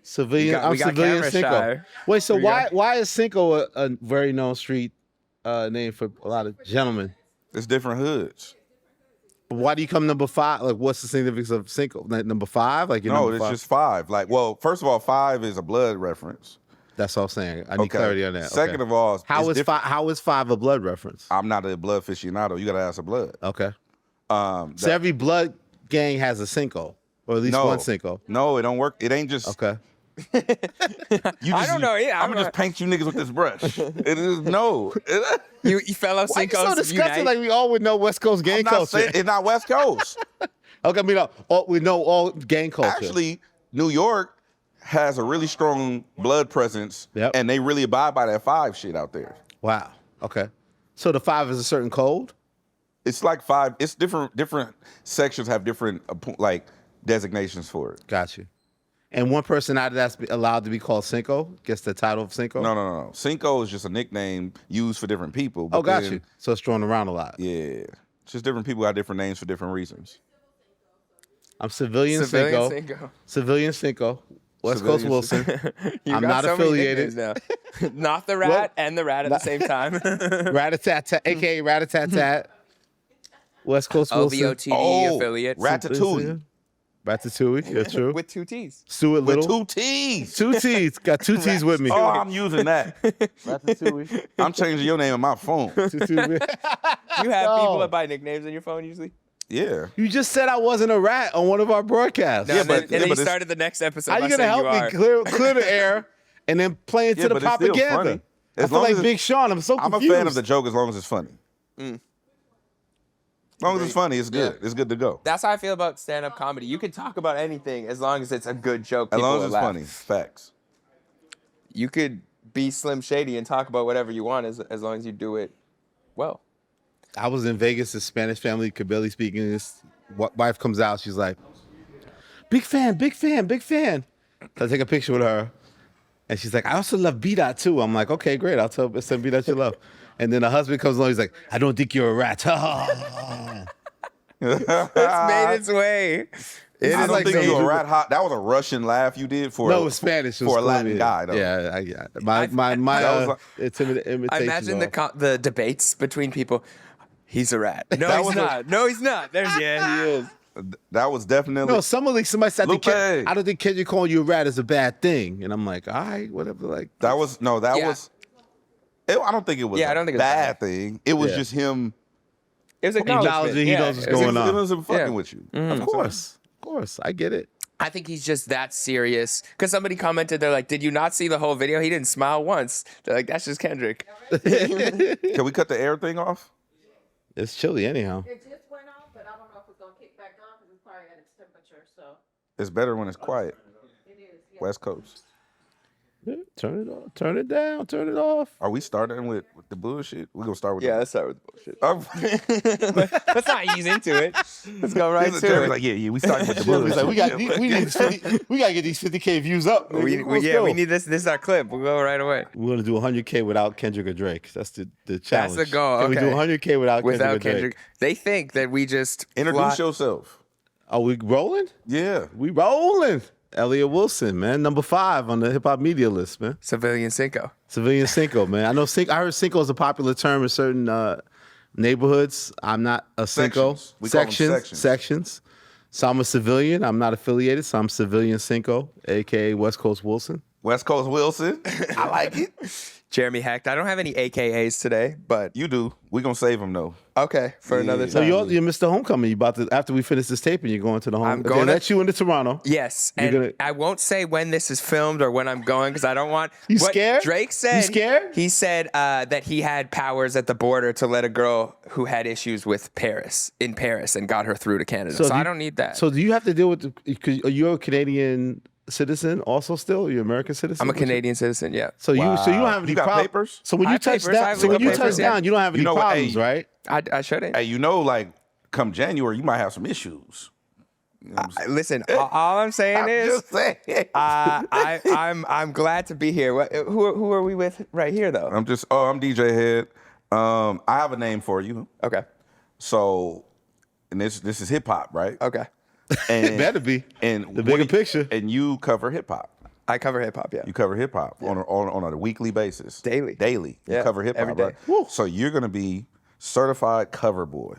Civilian. I'm Civilian Cinco. Wait, so why is Cinco a very known street name for a lot of gentlemen? It's different hoods. Why do you come number 5? Like, what's the significance of Cinco? Like, number 5? Like, no, it's just 5. Like, well, first of all, 5 is a blood reference. That's all I'm saying. I need clarity on that. Second of all, how is 5 a blood reference? I'm not a blood aficionado. You got to ask a blood. Okay. So every blood gang has a Cinco, or at least one Cinco. No, it don't work. It ain't just okay. I don't know. Yeah, I'm gonna just paint you niggas with this brush. It is no. you fellow Cincos. Why you so disgusting? Like we all would know West Coast gang culture. It's not West Coast. Okay, we know all gang culture. Actually, New York has a really strong blood presence, and they really abide by that 5 shit out there. Wow. Okay. So the 5 is a certain code? It's like 5. It's different. Different sections have different like designations for it. Got you. And one person out of that's allowed to be called Cinco gets the title of Cinco? No. Cinco is just a nickname used for different people. Oh, got you. So it's thrown around a lot. Yeah. It's just different people got different names for different reasons. I'm Civilian Cinco. Civilian Cinco. West Coast Wilson. I'm not affiliated. Not the rat and the rat at the same time. Rat-a-tat-tat, a.k.a. Rat-a-tat-tat. West Coast Wilson. OVOTD affiliate. Ratatouille. Ratatouille, yeah, true. With 2 T's. Stuart Little. With 2 T's. 2 T's. Got 2 T's with me. Oh, I'm using that. Ratatouille. I'm changing your name on my phone. You have people that buy nicknames on your phone usually? Yeah. You just said I wasn't a rat on one of our broadcasts. No, and then you started the next episode. How you gonna help me clear the air and then play into the propaganda? I feel like Big Sean. I'm so confused. I'm a fan of the joke as long as it's funny. As long as it's funny, it's good. Yeah. It's good to go. That's how I feel about stand-up comedy. You can talk about anything as long as it's a good joke. As long as it's funny. Facts. You could be Slim Shady and talk about whatever you want as long as you do it well. I was in Vegas, a Spanish family could barely speak English. Wife comes out, she's like, big fan, big fan, big fan. So I take a picture with her, and she's like, I also love B-Dot too. I'm like, okay, great, I'll tell B-Dot you love. And then the husband comes along, he's like, I don't think you're a rat. It's made its way. I don't think you're a rat hot. That was a Russian laugh you did for it was Spanish. It was for a Latin guy. Though. Yeah, my imitation. I imagine the debates between people. He's a rat. No, he's not. No, he's not. He is. That was definitely. No, somebody said, I don't think Kendrick calling you a rat is a bad thing. And I'm like, all right, whatever. Like that was. I don't think it was. I don't think a bad thing. It was just him. It was acknowledging he knows what's going on. It was fucking with you. Of course, I get it. I think he's just that serious. Because somebody commented, they're like, did you not see the whole video? He didn't smile once. They're like, that's just Kendrick. Can we cut the air thing off? It's chilly anyhow. It just went off, but I don't know if it's going to kick back on because it's probably at its temperature. So it's better when it's quiet. It is. Yeah. West Coast. Yeah, turn it off. Turn it down. Turn it off. Are we starting with the bullshit? We're going to start with let's start with the bullshit. Let's not ease into it. Let's go right to it. Like, we starting with the bullshit. Like, we got to get these 50K views up. We need this. This is our clip. We'll go right away. We're going to do 100K without Kendrick or Drake. That's the challenge. That's the goal. Can we do 100K without Kendrick or Drake? They think that we just introduce yourself. Are we rolling? Yeah. We rolling. Elliott Wilson, man, number 5 on the hip hop media list, man. Civilian Cinco, man. I heard Cinco is a popular term in certain neighborhoods. I'm not a Cinco. Sections. So I'm a civilian. I'm not affiliated, so I'm Civilian Cinco, aka West Coast Wilson. West Coast Wilson. I like it. Jeremy Hecht. I don't have any AKAs today, but you do. We're gonna save them though. Okay, for another time. So you missed the homecoming. You about to after we finish this taping, you're going to the home. I'm going. They let you into Toronto. Yes, and I won't say when this is filmed or when I'm going because I don't want. You scared? Drake said. You scared? He said that he had powers at the border to let a girl who had issues with Paris and got her through to Canada. So I don't need that. So do you have to deal with? Are you a Canadian citizen also still? You're American citizen? I'm a Canadian citizen, yeah. So you don't have any papers? So when you touch down, you don't have any problems, right? I shouldn't. Hey, like come January, you might have some issues. You know listen, all I'm saying is I'm glad to be here. Who are we with right here though? I'm DJ Hed. I have a name for you. Okay. So, and this is hip hop, right? Okay. And it better be. And the bigger picture. And you cover hip hop. I cover hip hop. Yeah. You cover hip hop on a weekly basis. Daily. You cover hip hop every day. right? Woo. So you're gonna be certified cover boy.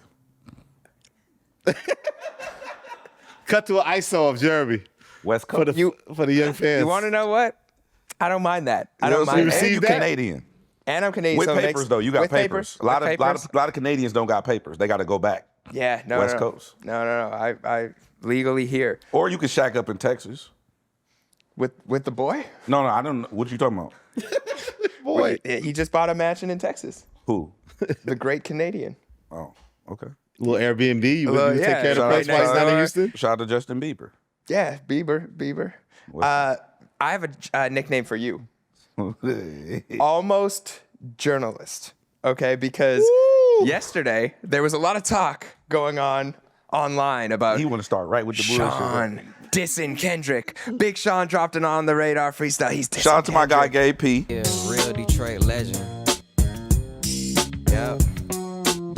Cut to an ISO of Jeremy. West Coast. For the young fans. You want to know what? I don't mind that. I You know don't what I'm mind saying? that. And you Canadian. And I'm Canadian. With so it papers makes- though, you got with papers. A lot of Canadians don't got papers. They got to go back. Yeah, no, West no. Coast. No. I legally here Or you could shack up in Texas. with the boy. No, I don't know. What you talking about? Boy. He just bought a mansion in Texas. Who? The great Canadian. Oh, okay. Little Airbnb. You Little- take yeah, care of the shout place out while he's next not in door. Houston. Shout out to Justin Bieber. Yeah, Bieber. I have a nickname for you. Almost journalist. Okay, because yesterday there was a lot of talk going on online about He want to start right with the bullshit. Sean dissing Kendrick. Big Sean dropped an on the radar freestyle. He's dissing Shout out to my guy, Kendrick. Gay P. Yeah, real Detroit legend. Yep.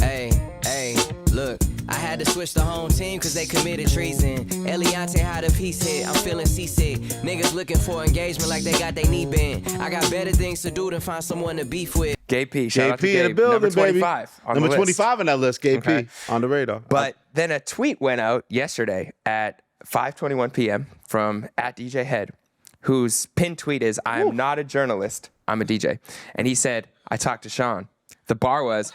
Hey, look. I had to switch the home team cause they committed treason. Eliante had a piece hit, I'm feeling seasick. Niggas looking for engagement like they got their knee bent. I got better things to do than find someone to beef with. Gay P. Shout out to Gay P in Gabe. the building, Number 25 baby. on the Number list. 25 on that list, Gay Okay. P on the radar. But then a tweet went out yesterday at 5:21 p.m. from @DJ Hed, whose pinned tweet is, "I am not a journalist, I'm a DJ." And he said, "I talked to Sean." The bar was,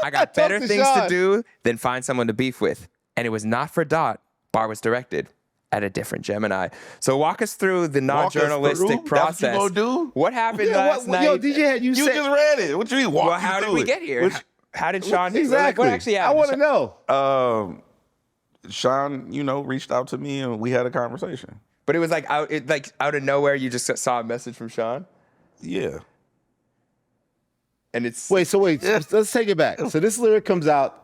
"I got better to things to Sean. do than find someone to beef with." And it was not for Dot. Bar was directed at a different Gemini. So walk us through the non-journalistic through? That's process. what you gonna do? What happened last night? Yo, DJ Hed, you You said just read it. What you mean? Walk well, you how did through we it? get here? How did Sean? exactly. What actually I happened? want to know. Sean, reached out to me and we had a conversation. But it was like out of nowhere. You just saw a message from Sean, Yeah. and it's Wait, let's take it back. So this lyric comes out.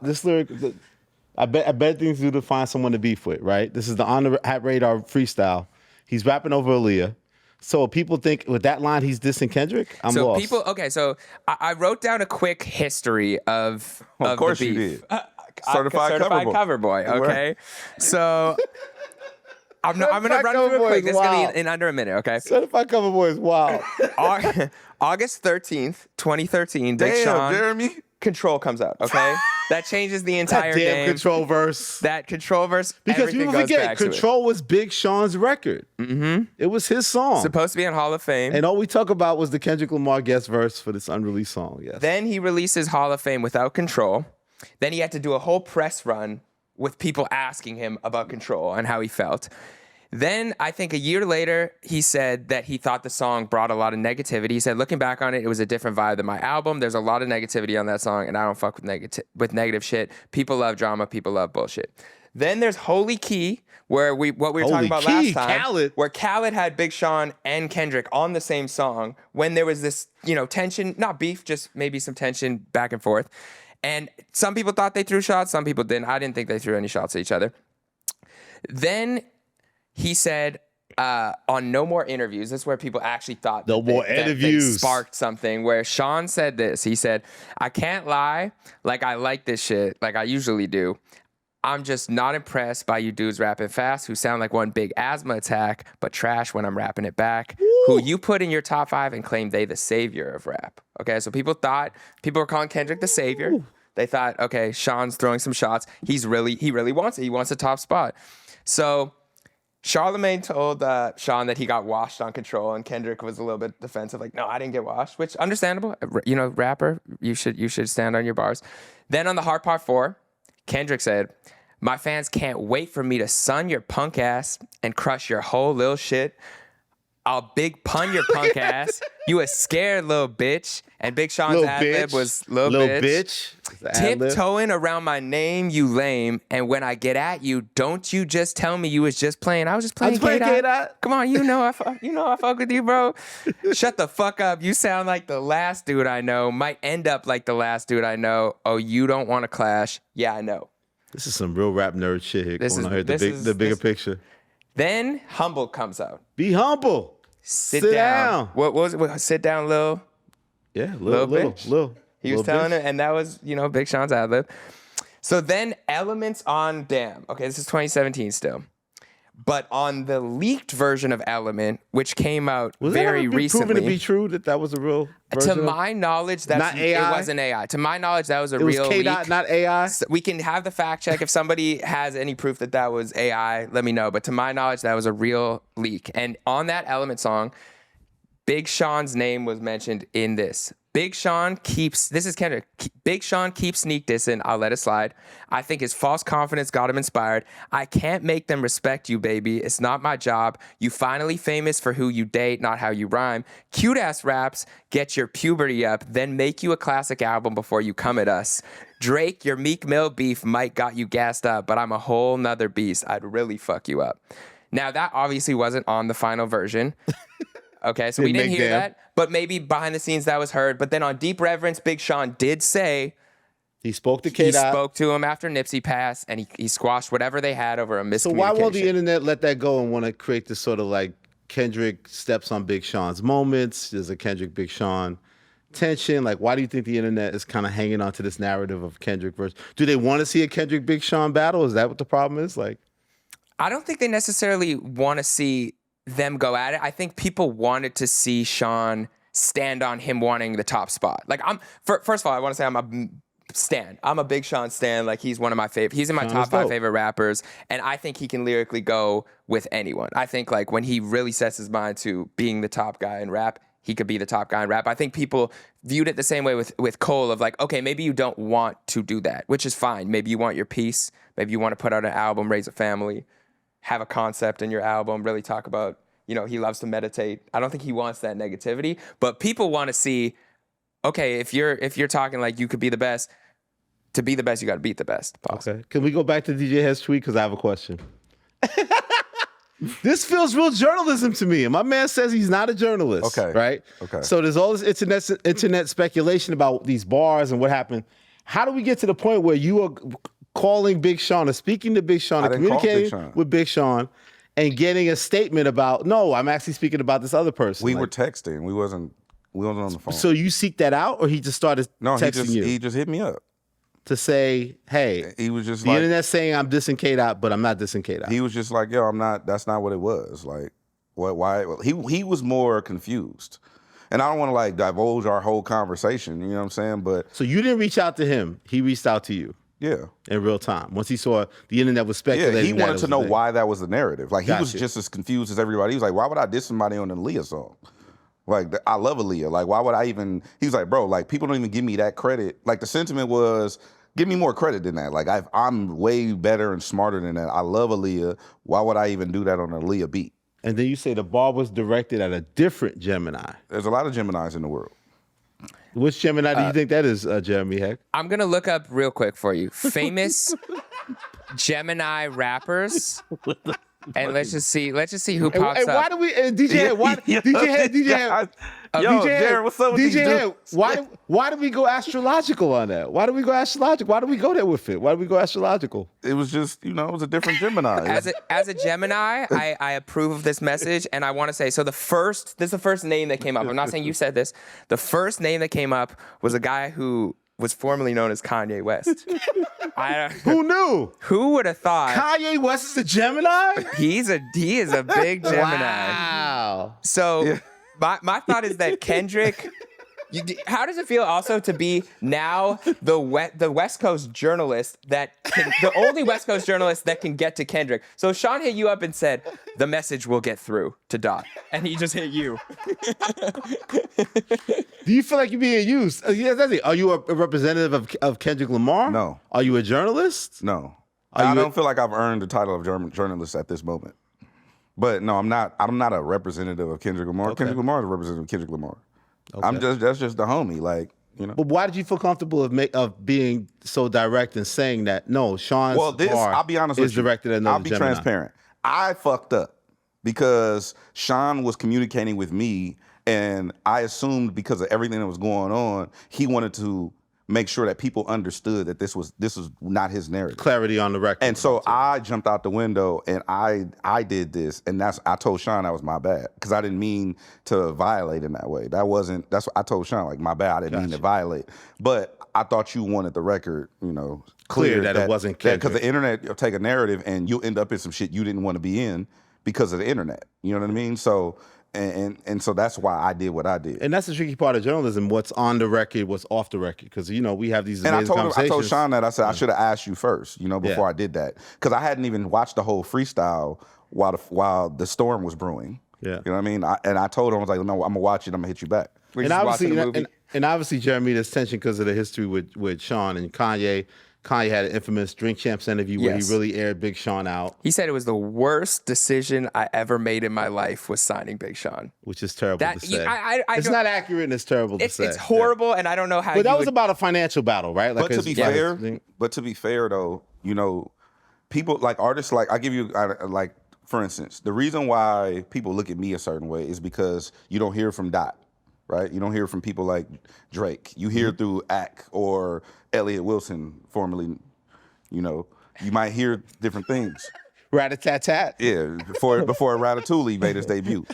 I bet things to do to find someone to beef with, right? This is the on the radar freestyle. He's rapping over Aaliyah. So people think with that line he's dissing Kendrick. I'm so lost. people. Okay, so I wrote down a quick history of Of course the you beef. did. Certified cover boy. Okay, so I'm gonna Certified run cover through it boy quick. is This is gonna wild. be in under a minute. Okay. Certified Cover Boy is wild. August 13th, 2013. Big Damn, Sean. Jeremy. Control comes out. Okay, that changes the entire That damn game. Control verse. That Control verse. Because everything people goes forget, back to it. Control was Big Sean's record. Mm-hmm. It was his song. Supposed to be on Hall of Fame. And all we talk about was the Kendrick Lamar guest verse for this unreleased song. Yes. Then he releases Hall of Fame without Control. Then he had to do a whole press run with people asking him about Control and how he felt. Then I think a year later, he said that he thought the song brought a lot of negativity. He said, looking back on it, it was a different vibe than my album. There's a lot of negativity on that song, and I don't fuck with negative shit. People love drama. People love bullshit. Then there's Holy Key, where what we were Holy talking about Key, last time, Khaled. where Khaled had Big Sean and Kendrick on the same song when there was this, tension, not beef, just maybe some tension back and forth. And some people thought they threw shots, some people didn't. I didn't think they threw any shots at each other. Then he said on No More Interviews, this is where people actually thought No More that they Interviews. sparked something, where Sean said this. He said, "I can't lie, like I like this shit, like I usually do. I'm just not impressed by you dudes rapping fast who sound like one big asthma attack, but trash when I'm rapping it back. Who you put in your top 5 and claim they the savior of rap." Okay, so people were calling Kendrick the savior. They thought, okay, Sean's throwing some shots. He really wants it. He wants a top spot. So Charlemagne told Sean that he got washed on Control, and Kendrick was a little bit defensive, like, "No, I didn't get washed," which understandable. Rapper, you should stand on your bars. Then on the Hard Part 4, Kendrick said, "My fans can't wait for me to sun your punk ass and crush your whole little shit. I'll big pun your punk ass. You a scared little bitch." And Big Sean's Little ad-lib bitch. was little bitch. The ad-lib. Tiptoeing around my name, you lame. And when I get at you, don't you just tell me you was just playing. I was just playing K-Dot. Come on, I fuck with you, bro. Shut the fuck up. You sound like the last dude I know. Might end up like the last dude I know. Oh, you don't want to clash? Yeah, I know. This is some real rap nerd shit here. This Going is- on here. The bigger picture. Then Humble comes out. Be humble. Sit down. What was it? Sit down, Lil. Yeah, Little little. bitch. He was telling it, and that was, Big Sean's ad-lib. So then Elements on Damn. Okay, this is 2017 still. But on the leaked version of Element, which came out Was very that ever recently, proven to be true that was a real version to my knowledge, that's Not AI? It wasn't AI. To my knowledge, that was a It was real K-Dot, leak. not AI? So we can have the fact check. If somebody has any proof that that was AI, let me know. But to my knowledge, that was a real leak. And on that Element song, Big Sean's name was mentioned in this. Big Sean keeps, this is Kendrick, Big Sean keeps sneak dissing, I'll let it slide. I think his false confidence got him inspired. I can't make them respect you, baby. It's not my job. You finally famous for who you date, not how you rhyme. Cute ass raps, get your puberty up, then make you a classic album before you come at us. Drake, your Meek Mill beef might got you gassed up, but I'm a whole nother beast. I'd really fuck you up. Now that obviously wasn't on the final version. Okay, so we didn't hear that, but maybe behind the scenes that was heard. But then on Deep Reverence, Big Sean did say he spoke to K-Dot. He spoke to him after Nipsey passed, and he squashed whatever they had over a miscommunication. So why won't the internet let that go and want to create this sort of like Kendrick steps on Big Sean's moments? There's a Kendrick Big Sean tension. Like, why do you think the internet is kind of hanging on to this narrative of Kendrick versus? Do they want to see a Kendrick Big Sean battle? Is that what the problem is? Like, I don't think they necessarily want to see them go at it. I think people wanted to see Sean stand on him wanting the top spot. Like, first of all, I want to say I'm a stan. I'm a big Sean stan. Like, he's one of my favorite. He's in my top 5 favorite rappers, and I think he can lyrically go with anyone. I think like when he really sets his mind to being the top guy in rap, he could be the top guy in rap. I think people viewed it the same way with Cole of like, okay, maybe you don't want to do that, which is fine. Maybe you want your peace. Maybe you want to put out an album, raise a family, have a concept in your album, really talk about, you know, he loves to meditate. I don't think he wants that negativity, but people want to see, okay, if you're talking like you could be the best, to be the best, you got to beat the best. Pause. Okay. Can we go back to DJ Hed's tweet? Because I have a question. This feels real journalism to me. And my man says he's not a journalist. Okay. Right? Okay. So there's all this internet speculation about these bars and what happened. How do we get to the point where you are calling Big Sean or speaking to Big Sean and communicating with Big Sean and getting a statement about, no, I'm actually speaking about this other person? We were texting. We wasn't on the phone. So you seek that out, or he just started texting you? He just hit me up. To say, hey, he was just the internet's saying I'm dissing K-Dot, but I'm not dissing K-Dot. He was just like, yo, I'm not, that's not what it was. Like, what, why? He was more confused. And I don't want to like divulge our whole conversation, you know what I'm saying? But so you didn't reach out to him. He reached out to you. Yeah. In real time. Once he saw the internet was speculating. Yeah, he wanted to know why that was the narrative. Like, he was just as confused as everybody. He was like, why would I diss somebody on an Aaliyah song? Like, I love Aaliyah. Like, why would I even, he was like, bro, like, people don't even give me that credit. Like, the sentiment was, give me more credit than that. Like, I'm way better and smarter than that. I love Aaliyah. Why would I even do that on an Aaliyah beat? And then you say the bar was directed at a different Gemini. There's a lot of Geminis in the world. Which Gemini do you think that is, Jeremy Hecht? I'm going to look up real quick for you. Famous Gemini rappers. And let's just see who pops up. Why do we, DJ Hed, Jared, what's up with DJ these Hed, why do we go astrological on that? Why do we go astrological? Why do we go there with it? Why do we go astrological? It was just, it was a different Gemini. As a Gemini, I approve of this message, and I want to say, so this is the first name that came up. I'm not saying you said this. The first name that came up was a guy who was formerly known as Kanye West. Who knew? Who would have thought? Kanye West is a Gemini? He is a big Gemini. Wow. So my thought is that Kendrick. How does it feel also to be now the West Coast journalist the only West Coast journalist that can get to Kendrick? So Sean hit you up and said, the message will get through to Dot. And he just hit you. Do you feel like you're being used? Are you a representative of Kendrick Lamar? No. Are you a journalist? No. I don't feel like I've earned the title of journalist at this moment. But no, I'm not a representative of Kendrick Lamar. Okay. Kendrick Lamar is a representative of Kendrick Lamar. Okay. That's just the homie, like, But why did you feel comfortable of being so direct and saying that? No, Sean's I'll be honest with you. Directed at another I'll be Gemini. transparent. I fucked up because Sean was communicating with me, and I assumed because of everything that was going on, he wanted to make sure that people understood that this was not his narrative. Clarity on the record. And so I jumped out the window and I did this, and I told Sean that was my bad because I didn't mean to violate in that way. That's what I told Sean, like, my bad, I didn't mean to violate. But I thought you wanted the record, clear that it wasn't Kendrick. Because the internet will take a narrative and you'll end up in some shit you didn't want to be in because of the internet. You know what I mean? So and so that's why I did what I did. And that's the tricky part of journalism: what's on the record, what's off the record. Because we have these amazing conversations. I told Sean that I said I should have asked you first, before I did that, because I hadn't even watched the whole freestyle while the storm was brewing. Yeah, you know what I mean. I told him, I was like, no, I'm gonna watch it. I'm gonna hit you back. And obviously, Jeremy, there's tension because of the history with Sean and Kanye. Kanye had an infamous Drink Champs interview where he really aired Big Sean out. He said it was the worst decision I ever made in my life was signing Big Sean. Which is terrible to say. It's not accurate and it's terrible to say. It's horrible, and I don't know how. But that was about a financial battle, right? Like, but to be fair, though, people like artists. Like I give you like for instance, the reason why people look at me a certain way is because you don't hear from Dot. Right? You don't hear from people like Drake. You hear through Ack or Elliott Wilson, formerly, you might hear different things. Rat-a-tat-tat. Yeah, before Ratatouille made his debut.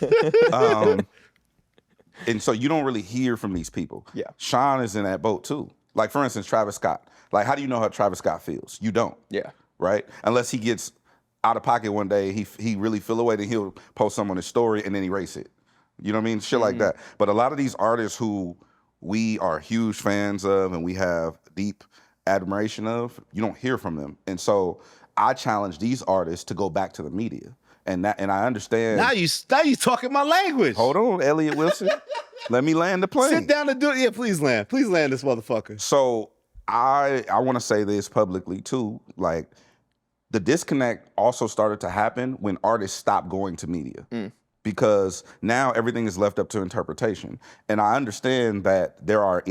And so you don't really hear from these people. Yeah. Sean is in that boat too. Like, for instance, Travis Scott. Like, how do you know how Travis Scott feels? You don't. Yeah. Right? Unless he gets out of pocket one day, he really feel away, then he'll post something on his story and then erase it. You know what I mean? Shit like that. But a lot of these artists who we are huge fans of and we have deep admiration of, you don't hear from them. And so I challenge these artists to go back to the media. And I understand. Now you talking my language. Hold on, Elliott Wilson. Let me land the plane. Sit down and do it. Yeah, please land. Please land this motherfucker. So I want to say this publicly too. Like, the disconnect also started to happen when artists stopped going to media. Because now everything is left up to interpretation. And I understand that there are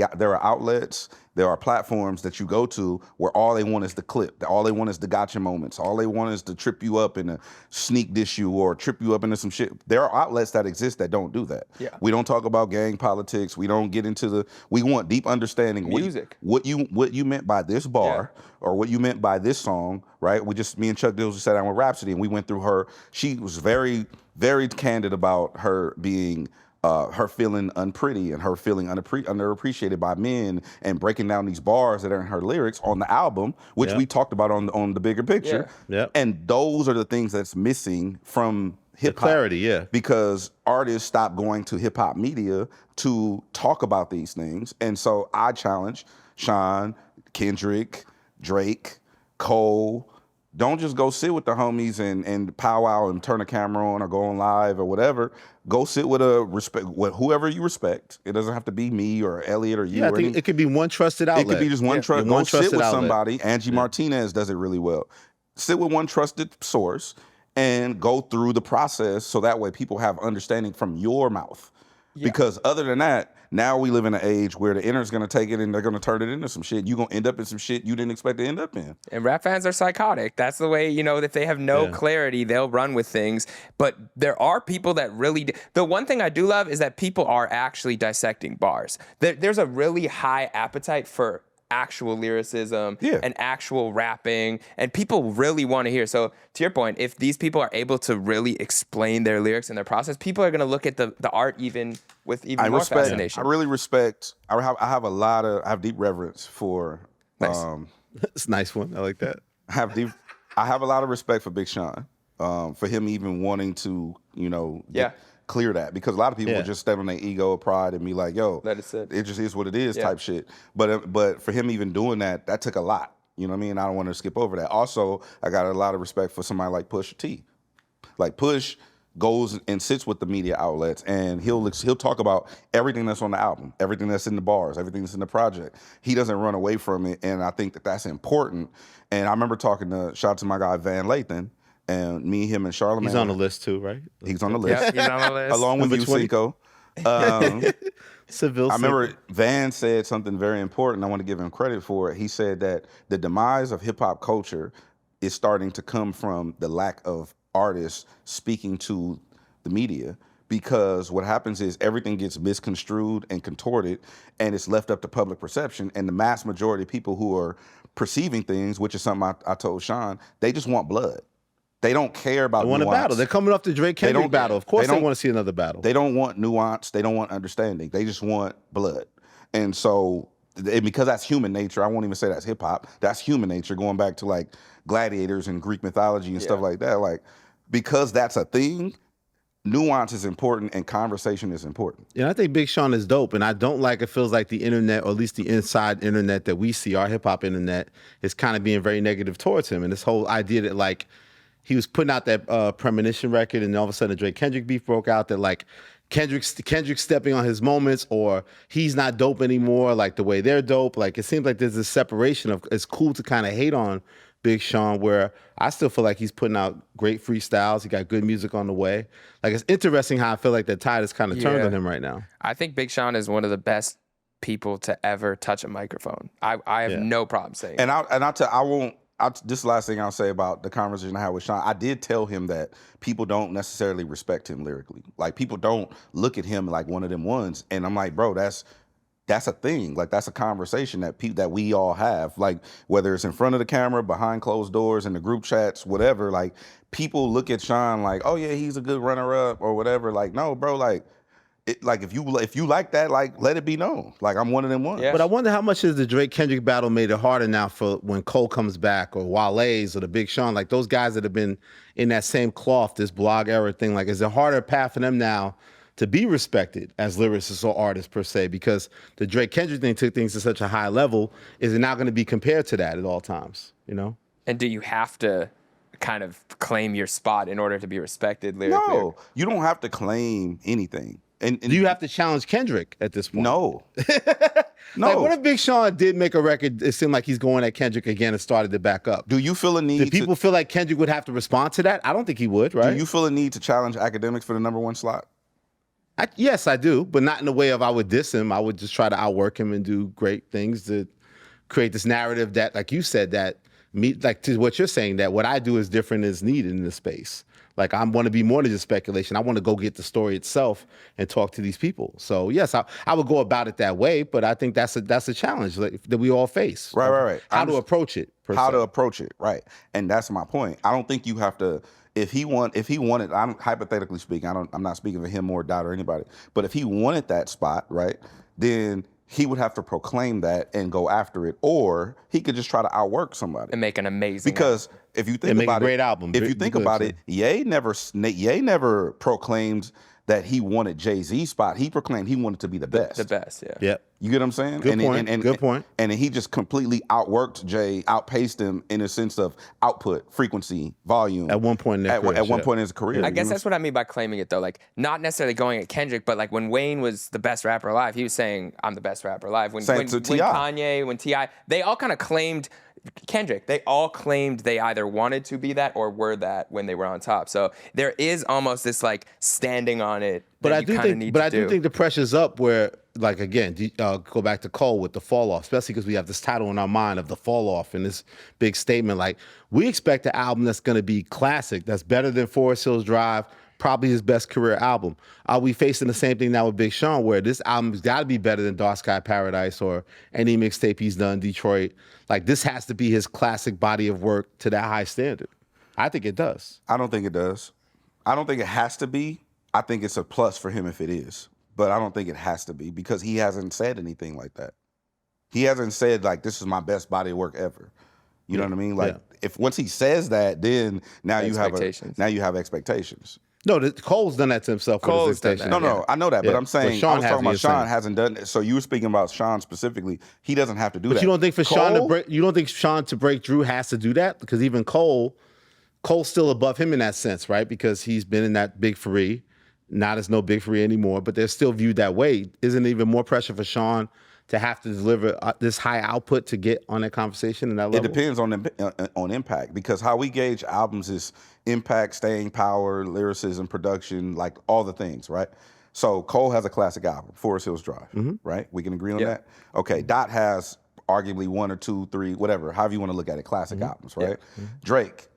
outlets, there are platforms that you go to where all they want is the clip, all they want is the gotcha moments, all they want is to trip you up in a sneak diss you or trip you up into some shit. There are outlets that exist that don't do that. Yeah. We don't talk about gang politics. We don't get into we want deep understanding. Music. What you meant by this bar or what you meant by this song, right? Me and Chuck Dills sat down with Rapsody and we went through her. She was very, very candid about her being her feeling unpretty and her feeling underappreciated by men and breaking down these bars that are in her lyrics on the album, which we talked about on the bigger picture. Yeah. And those are the things that's missing from hip hop. Clarity, because artists stop going to hip hop media to talk about these things. And so I challenge Sean, Kendrick, Drake, Cole. Don't just go sit with the homies and powwow and turn the camera on or go on live or whatever. Go sit with whoever you respect. It doesn't have to be me or Elliott or you. Yeah, I think it could be one trusted outlet. It could be just one trusted. Go sit with somebody. Angie Martinez does it really well. Sit with one trusted source and go through the process so that way people have understanding from your mouth. Yeah. Because other than that, now we live in an age where the internet's going to take it and they're going to turn it into some shit. You're going to end up in some shit you didn't expect to end up in. And rap fans are psychotic. That's the way, if they have no clarity, they'll run with things. But there are people that really... The one thing I do love is that people are actually dissecting bars. There's a really high appetite for actual lyricism and actual rapping, and people really want to hear. So to your point, if these people are able to really explain their lyrics and their process, people are going to look at the art with more fascination. I really respect. I have deep reverence for. Nice. It's a nice one. I like that. I have a lot of respect for Big Sean, for him even wanting to, clear that, because a lot of people would just stand on their ego or pride and be like, yo, it just is what it is type shit. But for him even doing that took a lot. You know what I mean? I don't want to skip over that. Also, I got a lot of respect for somebody like Pusha T. Like, Push goes and sits with the media outlets and he'll talk about everything that's on the album, everything that's in the bars, everything that's in the project. He doesn't run away from it, and I think that's important. And I remember shout out to my guy Van Lathan, and me, him, and Charlamagne. He's on the list too, right? He's on the list. Yep, he's on the list. Along with you, Cinco. Seville. I remember Van said something very important. I want to give him credit for it. He said that the demise of hip hop culture is starting to come from the lack of artists speaking to the media, because what happens is everything gets misconstrued and contorted, and it's left up to public perception. And the mass majority of people who are perceiving things, which is something I told Sean, they just want blood. They don't care about nuance. They want a battle. They're coming off the Drake Kendrick battle. Of course they want to see another battle. They don't want nuance. They don't want understanding. They just want blood. And so and because that's human nature, I won't even say that's hip hop. That's human nature, going back to like gladiators and Greek mythology and stuff like that. Like, because that's a thing, nuance is important and conversation is important. Yeah, I think Big Sean is dope, and I don't like it feels like the internet, or at least the inside internet that we see, our hip hop internet, is kind of being very negative towards him. And this whole idea that like he was putting out that Premonition record, and all of a sudden the Drake Kendrick beef broke out, that like Kendrick stepping on his moments, or he's not dope anymore like the way they're dope. Like, it seems like there's this separation of, it's cool to kind of hate on Big Sean, where I still feel like he's putting out great freestyles. He got good music on the way. Like, it's interesting how I feel like the tide is kind of turned on him right now. I think Big Sean is one of the best people to ever touch a microphone. I have no problem saying it. This is the last thing I'll say about the conversation I had with Sean. I did tell him that people don't necessarily respect him lyrically. Like, people don't look at him like one of them ones. And I'm like, bro, that's a thing. Like, that's a conversation that we all have. Like, whether it's in front of the camera, behind closed doors, in the group chats, whatever. Like, people look at Sean like, oh yeah, he's a good runner-up or whatever. Like, no, bro. Like, if you like that, like, let it be known. Like, I'm one of them ones. Yeah. But I wonder how much has the Drake Kendrick battle made it harder now for when Cole comes back, or Wale's, or the Big Sean, like those guys that have been in that same cloth, this blog era thing. Like, is it harder path for them now to be respected as lyricists or artists per se? Because the Drake Kendrick thing took things to such a high level. Is it not going to be compared to that at all times? You know? And do you have to kind of claim your spot in order to be respected lyrically? No, you don't have to claim anything. And do you have to challenge Kendrick at this point? No. No. Like, what if Big Sean did make a record, it seemed like he's going at Kendrick again and started to back up? Do you feel a need Do people feel like Kendrick would have to respond to that? I don't think he would, right? Do you feel a need to challenge Academics for the #1 slot? Yes, I do, but not in the way of I would diss him. I would just try to outwork him and do great things to create this narrative that, like you said, that like to what you're saying, that what I do is different is needed in this space. Like, I want to be more than just speculation. I want to go get the story itself and talk to these people. So yes, I would go about it that way, but I think that's a challenge that we all face. Right. How to approach it. To approach it, right? And that's my point. I don't think you have to. If he wanted, I'm hypothetically speaking. I'm not speaking for him or Dot or anybody. But if he wanted that spot, right, then he would have to proclaim that and go after it, or he could just try to outwork somebody and make an amazing. Because album. If you think about great album. If you think about it, Ye never proclaimed that he wanted Jay-Z's spot. He proclaimed he wanted to be the best. The best, yeah. Yep. You get what I'm saying? Good point. Good point. And he just completely outworked Jay, outpaced him in a sense of output, frequency, volume. At one point in their career. At one point in his career. I guess that's what I mean by claiming it, though. Like, not necessarily going at Kendrick, but like when Wayne was the best rapper alive, he was saying, I'm the best rapper alive. When Kanye, when T.I., they all kind of claimed Kendrick. They all claimed they either wanted to be that or were that when they were on top. So there is almost this like standing on it. But I do think the pressure's up where, like, again, go back to Cole with the fall off, especially because we have this title in our mind of the fall off and this big statement. Like, we expect an album that's going to be classic, that's better than Forest Hills Drive, probably his best career album. Are we facing the same thing now with Big Sean, where this album's got to be better than Dark Sky Paradise or any mixtape he's done, Detroit? Like, this has to be his classic body of work to that high standard. I think it does. I don't think it does. I don't think it has to be. I think it's a plus for him if it is. But I don't think it has to be, because he hasn't said anything like that. He hasn't said, like, this is my best body of work ever. You know what I mean? Like, if once he says that, then now you have expectations. No, Cole's done that to himself. Cole's done that. No, I know that, but I'm saying, Sean I was talking about Sean hasn't done it. So you were speaking about Sean specifically. He doesn't have to do that. But you don't think Sean to break Drew has to do that? Because even Cole's still above him in that sense, right? Because he's been in that big free, not as no big free anymore, but they're still viewed that way. Isn't it even more pressure for Sean to have to deliver this high output to get on that conversation and that level? It depends on impact, because how we gauge albums is impact, staying power, lyricism, production, like all the things, right? So Cole has a classic album, Forest Hills Drive, right? We can agree on that? Okay, Dot has arguably 1 or 2, 3, whatever, however you want to look at it, classic albums, right? Drake,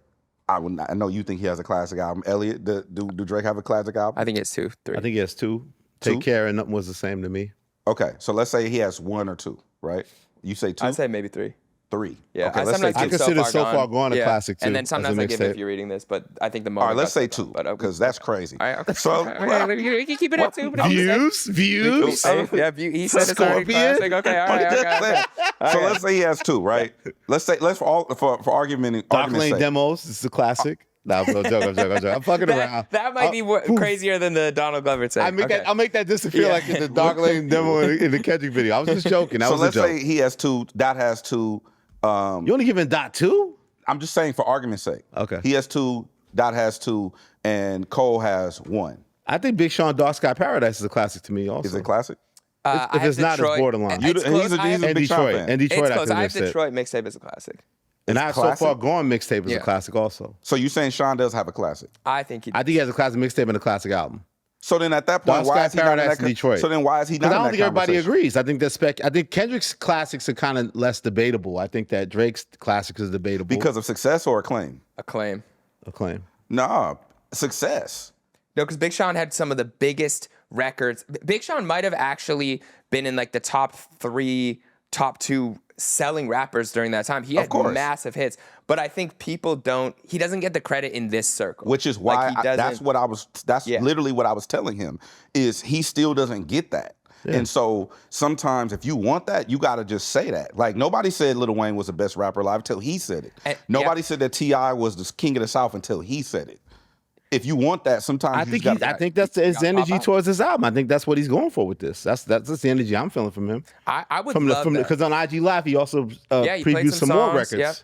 I know you think he has a classic album. Elliott, do Drake have a classic album? I think it's 2, 3. I think he has 2. Take Care and Nothing Was the Same to Me. Okay, so let's say he has 1 or 2, right? You say 2? I'd say maybe 3. 3. Yeah, Okay, I let's say sometimes 2. I give consider So Far Gone a yeah. classic, too, And then as a sometimes I give mixtape. If You're Reading This, but I think the All moment. right, let's got say So 2 Gone, but, because that's crazy. All right, okay. So Okay, we can keep it at 2. But I'm just saying- Views. Hey, yeah, he said it's already Scorpion. classic. Okay, all right, okay. So let's say he has 2, right? Let's for argument. Dark argument's Lane sake. Demos. This is a classic. Nah, I'm joking. I'm fucking around. That might be crazier than the Donald Glover thing. I'll make that disappear like in the Dark Lane demo in the Kendrick video. I was just joking. That So was let's a joke. say he has 2. Dot has 2. You only giving Dot 2? I'm just saying for argument's sake. Okay. He has 2. Dot has 2, and Cole has 1. I think Big Sean Dark Sky Paradise is a classic to me. Also, Is it classic? if it's not, it's borderline. He's a and big Sean Detroit, fan. and Detroit, It's I close. think I have that's it. Detroit mixtape as a classic. And I have So classic? Far Gone mixtape is Yeah. a classic also. So you saying Sean does have a classic? I think he. I think he has a classic mixtape and a classic album. So then at that point, Dark why Sky is he not in Paradise that? in Detroit. So then why is he not Because I in don't that think everybody conversation? agrees. I think Kendrick's classics are kind of less debatable. I think that Drake's classics is debatable Because of success or acclaim? Acclaim. acclaim. Nah, success. No, because Big Sean had some of the biggest records. Big Sean might have actually been in like the top 3, top 2 selling rappers during that time. He had course. massive hits, but I think he doesn't get the credit in this circle. Which is why Like, that's Yeah. literally what I was telling him is he still doesn't get that. And so sometimes if you want that, you got to just say that. Like nobody said Lil Wayne was the best rapper alive until he said it. And- Nobody said that T.I. was the king of the South until he said it. If you want that, sometimes I think that's his energy towards this album. I think that's what he's going for with this. That's the energy I'm feeling from him. I would love that. Because on IG Live he also He played previewed some more songs, records. yep.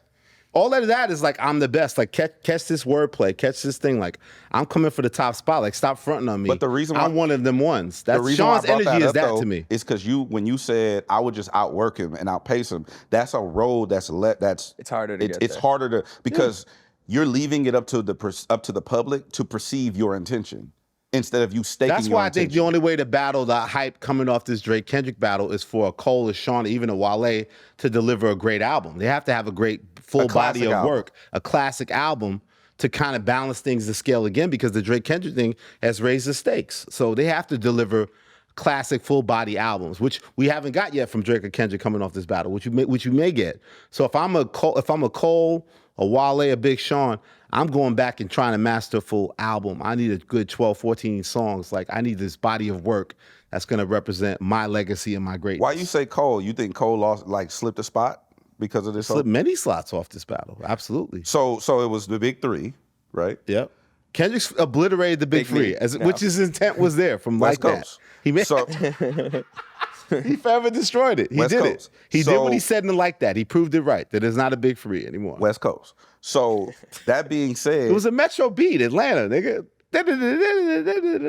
All of that is like I'm the best. Like catch this wordplay, catch this thing. Like I'm coming for the top spot. Like stop fronting on me. But the reason why- I'm one of them ones. The That's reason why I Sean's brought energy is up, that though, to me. is because when you said I would just outwork him and outpace him, that's a road that's It's harder to get it's there. harder to because you're leaving it up to the public to perceive your intention instead of you staking That's your why I think the intention. only way to battle the hype coming off this Drake Kendrick battle is for a Cole, a Sean, even a Wale to deliver a great album. They have to have a great full body classic of album. work, a classic album to kind of balance things to scale again because the Drake Kendrick thing has raised the stakes. So they have to deliver classic full body albums, which we haven't got yet from Drake or Kendrick coming off this battle, which you may get. So if I'm a Cole, a Wale, a Big Sean, I'm going back and trying to master a full album. I need a good 12, 14 songs. Like I need this body of work that's going to represent my legacy and my greatness. Why you say Cole? You think Cole slipped a spot because of this? Slipped many slots off this battle. Absolutely. So it was the big 3, right? Yep. Kendrick's obliterated the big 3, which his intent was there from West like Coast. that. He made, So he forever destroyed it. He West did Coast. it. He did So- what he said and like that. He proved it right. That it's not a big 3 anymore. West Coast. So that being said, It was a Metro beat, Atlanta, nigga.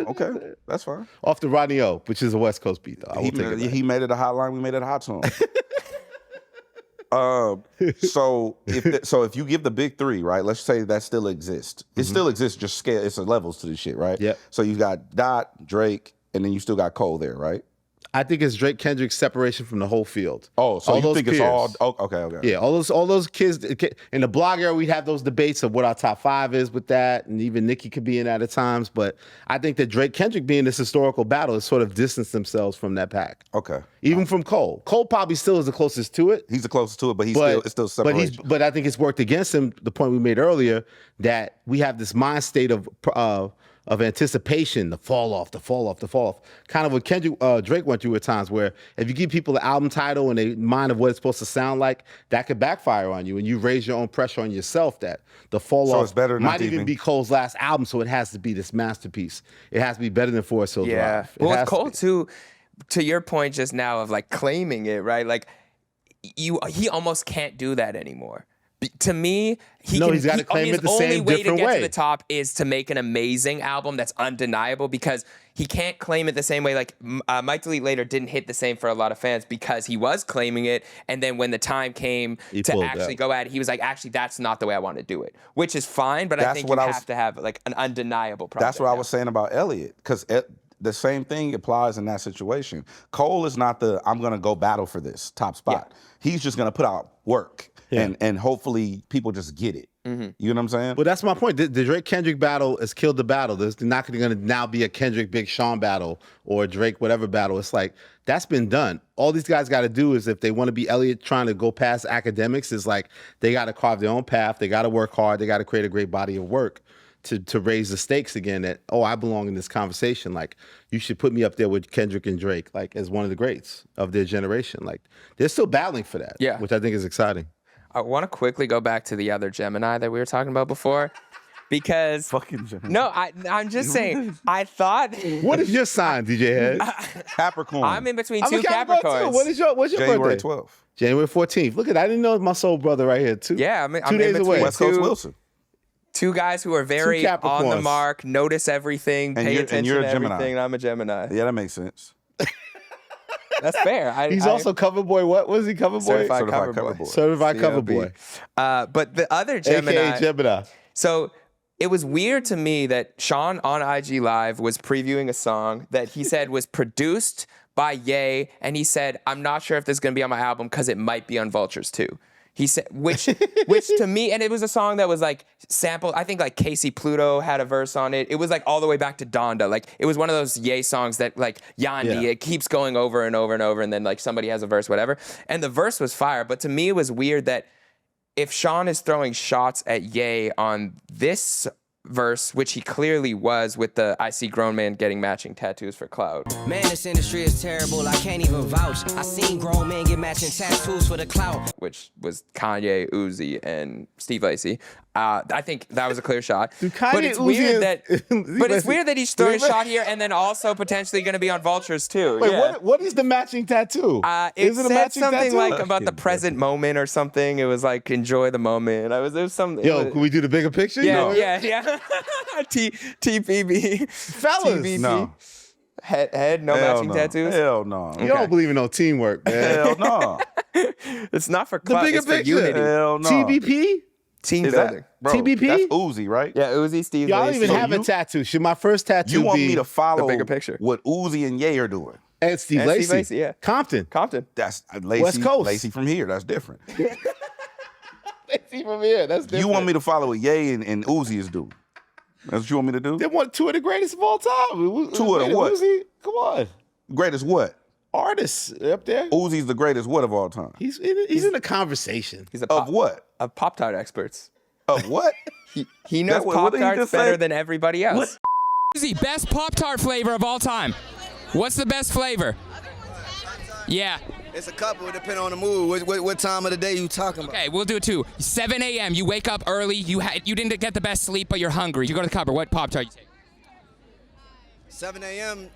okay. That's fine. Off the Rodney O, which is a West Coast beat, though. I will take it back. He made it a hotline. We made it a hot song. So if you give the big 3, right? Let's say that still exists. It still exists. Just scale. It's a levels to this shit, right? Yep. So you got Dot, Drake, and then you still got Cole there, right? I think it's Drake Kendrick's separation from the whole field. Oh, so all you those think it's peers. all? Oh, okay. Yeah, all those kids in the blog era, we have those debates of what our top 5 is with that, and even Nicki could be in that at times. But I think that Drake Kendrick being this historical battle has sort of distanced themselves from that pack. Okay. Even from Cole. Cole probably still is the closest to it. He's the closest to it, but it's still but separation. but I think it's worked against him. The point we made earlier that we have this mind state of anticipation, the fall off, kind of what Drake went through at times, where if you give people the album title and they mind of what it's supposed to sound like, that could backfire on you, and you raise your own pressure on yourself. That the fall So off it's better not might to even even- be Cole's last album, so it has to be this masterpiece. It has to be better than Forest Hills Yeah. Drive. It Well, has with to Cole be. too, to your point just now of like claiming it, right? Like he almost can't do that anymore. To me, he's gotta claim it the only same way to different get way. to the top is to make an amazing album that's undeniable, because he can't claim it the same way. Like Mike Delete Later didn't hit the same for a lot of fans because he was claiming it, and then when the time came He to pulled actually out. go at it, he was like, actually, that's not the way I want to do it, which is fine. But I That's think what you I was- have to have like an undeniable project. That's what I now. was saying about Elliott, because the same thing applies in that situation. Cole is not I'm gonna go battle for this top spot. He's just gonna put out work and hopefully people just get it. You know what I'm saying? Well, that's my point. The Drake-Kendrick battle has killed the battle. There's not going to now be a Kendrick Big Sean battle or Drake whatever battle. It's like, that's been done. All these guys got to do is, if they want to be Elliott trying to go past academics, is like, they got to carve their own path. They got to work hard. They got to create a great body of work to raise the stakes again that, oh, I belong in this conversation. Like, you should put me up there with Kendrick and Drake, like, as one of the greats of their generation. Like, they're still battling for that, which I think is exciting. I want to quickly go back to the other Gemini that we were talking about before, because fucking Gemini. No, I'm just saying. I thought. What is your sign, DJ Hed? Capricorn. I'm in between I'm two a Capricorn Capricorns. too. What's your January birthday? 12th. January 14th. Look at I didn't know my soul brother right here. Two days away. West Coast Wilson. Two guys who are very on the mark, notice everything, pay attention to everything. And I'm a Gemini. Yeah, that makes sense. That's fair. He's also cover boy. What was he? Cover boy? Certified cover boy. Certified cover boy. But the other Gemini. AKA Gemini. So it was weird to me that Sean on IG Live was previewing a song that he said was produced by Ye, and he said, I'm not sure if this is going to be on my album because it might be on Vultures too. He said, which to me, and it was a song that was like sampled. I think like Casey Pluto had a verse on it. It was like all the way back to Donda. Like it was one of those Ye songs that like Yandi, it keeps going over and over and over, and then like somebody has a verse, whatever. And the verse was fire. But to me, it was weird that if Sean is throwing shots at Ye on this verse, which he clearly was with the I see grown man getting matching tattoos for clout. Man, this industry is terrible. I can't even vouch. I seen grown men get matching tattoos for the clout. Which was Kanye, Uzi, and Steve Lacy. I think that was a clear shot. Dude, Kanye, but it's Uzi, weird and but it's weird that he's throwing a shot here and then also potentially going to be on Vultures too. Wait, what is the matching tattoo? It said a matching something tattoo? like about the present moment or something. It was like enjoy the moment. There was something. Yo, can we do the bigger picture? Yeah. TPB. Fellas. TBP. No. Head, no matching tattoos? Hell no. You don't believe in no teamwork, man. Hell no. It's not for The clout, bigger it's for picture. unity. Hell no. TBP? Team Is building. that, bro, TBP? That's Uzi, right? Yeah, Uzi, Steve Y'all don't Lacy. even have a tattoo. Should my first tattoo You want be me to follow the bigger picture. what Uzi and Ye are doing? and Steve And Lacy? Steve Lacy, yeah. Compton. That's Lacy, West Coast. Lacy from here. That's different. Lacy from here. That's different. You want me to follow what Ye and Uzi is doing? That's what you want me to do? They want two of the greatest of all time. Two of the what? Uzi, come on. Greatest what? Artists up there. Uzi's the greatest what of all time? He's in a conversation. He's a Of what? Of Pop-Tart experts. Of what? He knows what did he Pop-Tarts just say? better than everybody else. Uzi, best Pop-Tart flavor of all time. What's the best flavor? Yeah. It's a couple, depending on the mood. What time of the day you talking about? Okay, we'll do it too. 7 a.m. You wake up early. You didn't get the best sleep, but you're hungry. You go to the cupboard. What Pop-Tart you take? 7 a.m.,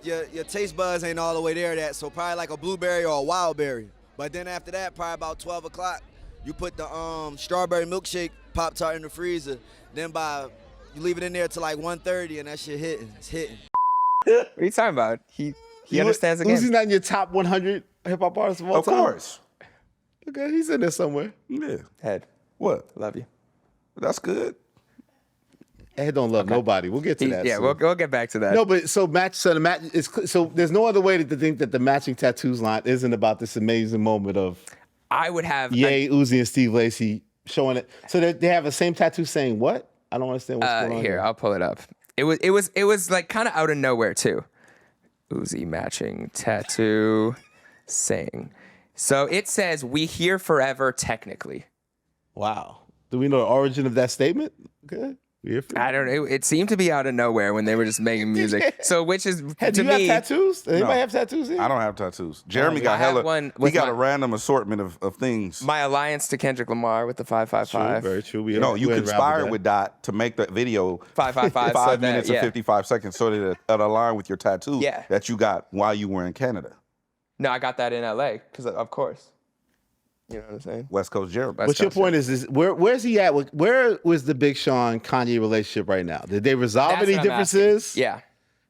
your taste buds ain't all the way there, so probably like a blueberry or a wild berry. But then after that, probably about 12 o'clock, you put the strawberry milkshake Pop-Tart in the freezer. Then you leave it in there till like 1:30, and that shit hitting. It's hitting. What are you talking about? He understands the game. Uzi's not in your top 100 hip-hop artists of all Of time? course. Okay, he's in there somewhere. Yeah. Head. What? Love you. That's good. Ed don't love nobody. We'll get to that. Yeah, soon. we'll get back to that. No, but so the match is so there's no other way to think that the matching tattoos line isn't about this amazing moment of I would have Ye, Uzi, and Steve Lacy showing it. So they have the same tattoo saying what? I don't understand what's going on. Here, I'll pull it up. It was like kind of out of nowhere too. Uzi matching tattoo saying. So it says we here forever technically. Wow. Do we know the origin of that statement? Okay. I don't know. It seemed to be out of nowhere when they were just making music. So, which is Hey, do to you me, have tattoos? Does anybody have tattoos here? I don't have tattoos. Jeremy I got have hella. one He with got my- a random assortment of things. my alliance to Kendrick Lamar with the 555. True, very true. We No, you we unraveled conspired that. with Dot to make the video 555. 5 minutes and 55 seconds so that it aligned with your tattoo Yeah. that you got while you were in Canada. No, I got that in LA because of course. You know what I'm saying? West Coast Jeremy. What's your point is where's he at? Where was the Big Sean Kanye relationship right now? Did they resolve That's any what I'm asking. differences? Yeah.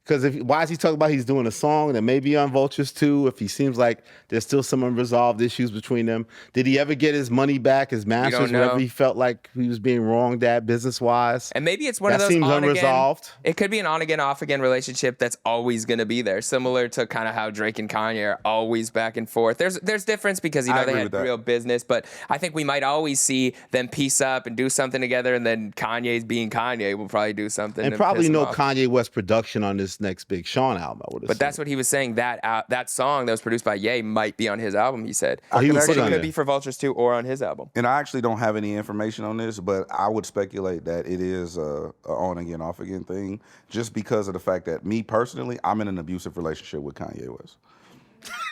Because why is he talking about he's doing a song that may be on Vultures too? If he seems like there's still some unresolved issues between them, did he ever get his money back, his masters, wherever he felt like he was being wronged at business wise? And maybe it's one of those seems on unresolved. Again, it could be an on again, off again relationship that's always going to be there, similar to kind of how Drake and Kanye are always back and forth. There's difference because they had real business, but I think we might always see them piece up and do something together, and then Kanye's being Kanye will probably do something and probably no Kanye West production on this next Big Sean album. I would assume. But that's what he was saying. That song that was produced by Ye might be on his album. He said he was it could be for Vultures too, or on his album. And I actually don't have any information on this, but I would speculate that it is a on again, off again thing, just because of the fact that me personally, I'm in an abusive relationship with Kanye West.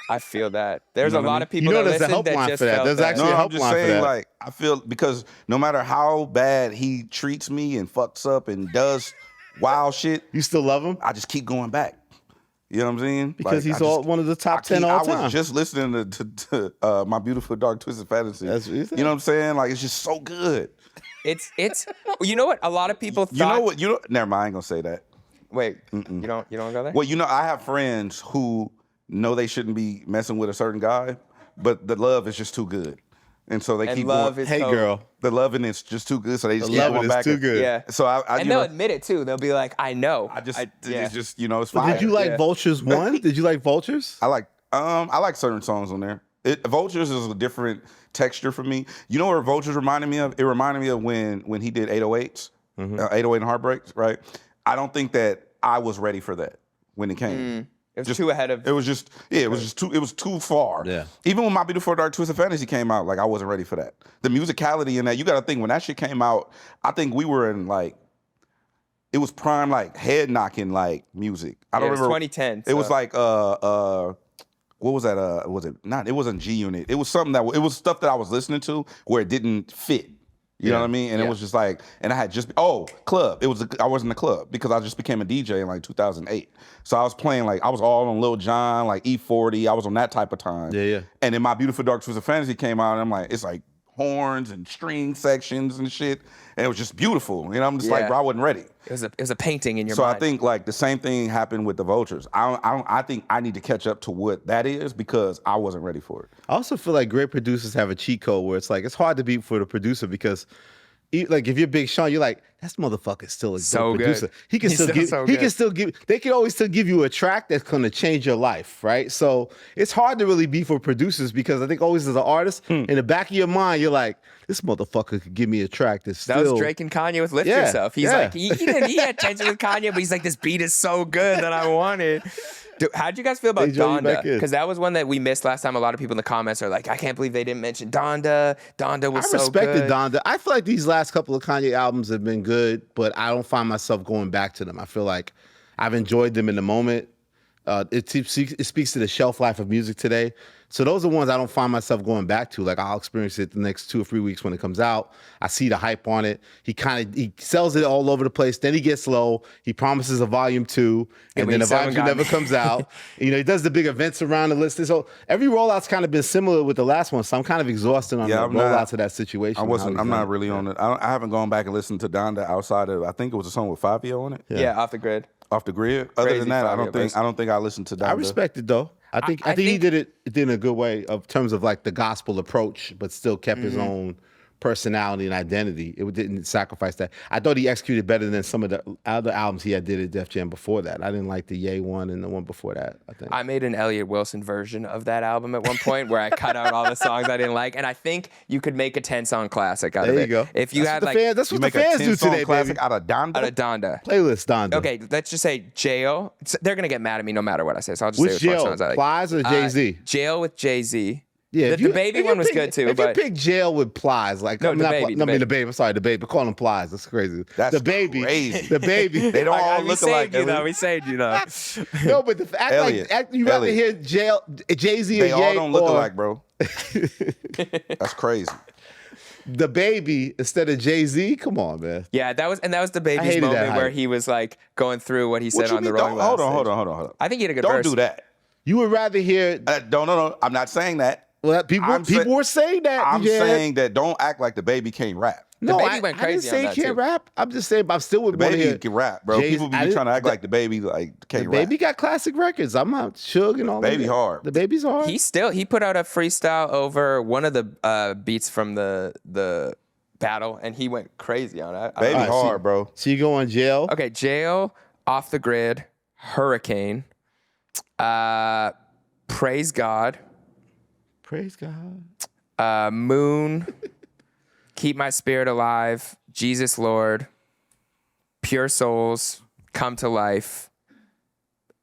I feel that. There's a lot of people there's that a listen that just for that. felt There's that. actually a I'm helpline just for saying, that. like, I feel because no matter how bad he treats me and fucks up and does wild shit, you still love him? I just keep going back. You know what I'm saying? Because he's one of the top 10 all time. I was just listening to My Beautiful Dark Twisted Fantasy. That's what you said. You know what I'm saying? Like, it's just so good. It's you know what? A lot of people thought. Never mind, I ain't gonna say that. Wait, you don't go there? Well, I have friends who know they shouldn't be messing with a certain guy, but the love is just too good. And so they keep love going. Is girl. The loving is just too good, so they just The keep loving going is back. too good. Yeah. So and they'll admit it too. They'll be like, "I know." It's just it's But fire. did you like Vultures 1? Did you like Vultures? I like certain songs on there. Vultures is a different texture for me. You know what Vultures reminded me of? It reminded me of when he did 808s, 808 and Heartbreaks, right? I don't think that I was ready for that when it came. It was too ahead of. It was too far. Yeah. Even when My Beautiful Dark Twisted Fantasy came out, like I wasn't ready for that. The musicality in that, you got to think when that shit came out, I think we were in like, it was prime like head knocking like music. I don't remember. It was 2010. It was like what was that? It wasn't G Unit. It was something it was stuff that I was listening to where it didn't fit. You know what I mean? And it was just like, and I had club. I was in the club because I just became a DJ in like 2008. So I was playing I was all on Lil Jon, like E40. I was on that type of time. Yeah. And then My Beautiful Dark Twisted Fantasy came out, and I'm like, it's like horns and string sections and shit. And it was just beautiful. You know, I'm just like, bro, I wasn't ready. It was a painting in your mind. mind. So I think like the same thing happened with the Vultures. I think I need to catch up to what that is because I wasn't ready for it. I also feel like great producers have a cheat code where it's like it's hard to beat for the producer because like if you're Big Sean, you're like, that motherfucker's still a good producer. He can always still give you a track that's gonna change your life, right? So it's hard to really beat for producers because I think always as an artist, in the back of your mind, you're like, this motherfucker could give me a track that's still. That was Drake and Kanye with Lift Yourself. He's like, he had tension with Kanye, but he's like, this beat is so good that I want it. Dude, how'd you guys feel about Donda? Because that was one that we missed last time. A lot of people in the comments are like, I can't believe they didn't mention Donda. Donda was so good. I respected Donda. I feel like these last couple of Kanye albums have been good, but I don't find myself going back to them. I feel like I've enjoyed them in the moment. It speaks to the shelf life of music today. So those are ones I don't find myself going back to. Like I'll experience it the next 2 or 3 weeks when it comes out. I see the hype on it. He sells it all over the place. Then he gets low. He promises a volume 2, and then the volume 2 never comes out. He does the big events around the list. So every rollout's kind of been similar with the last one. So I'm kind of exhausted on the rollouts of that situation. I'm not really on it. I haven't gone back and listened to Donda outside of. I think it was a song with Fabio on it. Yeah, Off the Grid. Off the Grid. Other than that, I don't think I listened to Donda. I respect it though. I think he did it in a good way of terms of like the gospel approach, but still kept his own personality and identity. It didn't sacrifice that. I thought he executed better than some of the other albums he had did at Def Jam before that. I didn't like the Ye one and the one before that, I think. I made an Elliott Wilson version of that album at one point where I cut out all the songs I didn't like, and I think you could make a 10-song classic out of it. There you go. If you that's had that's what the fans do today, classic baby. Out of Donda? Out of Donda. Playlist Donda. Okay, let's just say Jail. They're going to get mad at me no matter what I say, so I'll just say which which Jail? songs I like. Plies or Jay-Z? Jail with Jay-Z. Yeah, the Baby one was good too. If you pick Jail with Plies, like no, the Baby. The Baby. I'm sorry, the Baby. But call him Plies. That's crazy. That's the Baby. Crazy. The Baby. They don't all look alike. We saved you though. No, but you rather hear Jay-Z or Ye. They all don't look alike, bro. That's crazy. The Baby instead of Jay-Z. Come on, man. Yeah, that was the Baby's moment where he was like going through what he said on the Rolling Loud. Hold on. I think he had a good verse. Don't do that. You would rather hear. No. I'm not saying that. Well, people were saying that. I'm saying that don't act like the Baby can't rap. No, Baby I went didn't crazy say on he that can't too. rap. I'm just saying, I still would The want to baby hear. can rap, bro. Jay's- People be I didn't- trying to act like the baby like The can't baby rap. got classic records. I'm not Suge and all that. Baby hard. The baby's hard. He put out a freestyle over one of the beats from the battle, and he went crazy on it. Baby Alright, hard, bro. So you go on jail. Okay, Jail, Off the Grid, Hurricane, Praise God, Praise God. Moon, Keep My Spirit Alive, Jesus Lord, Pure Souls, Come to Life,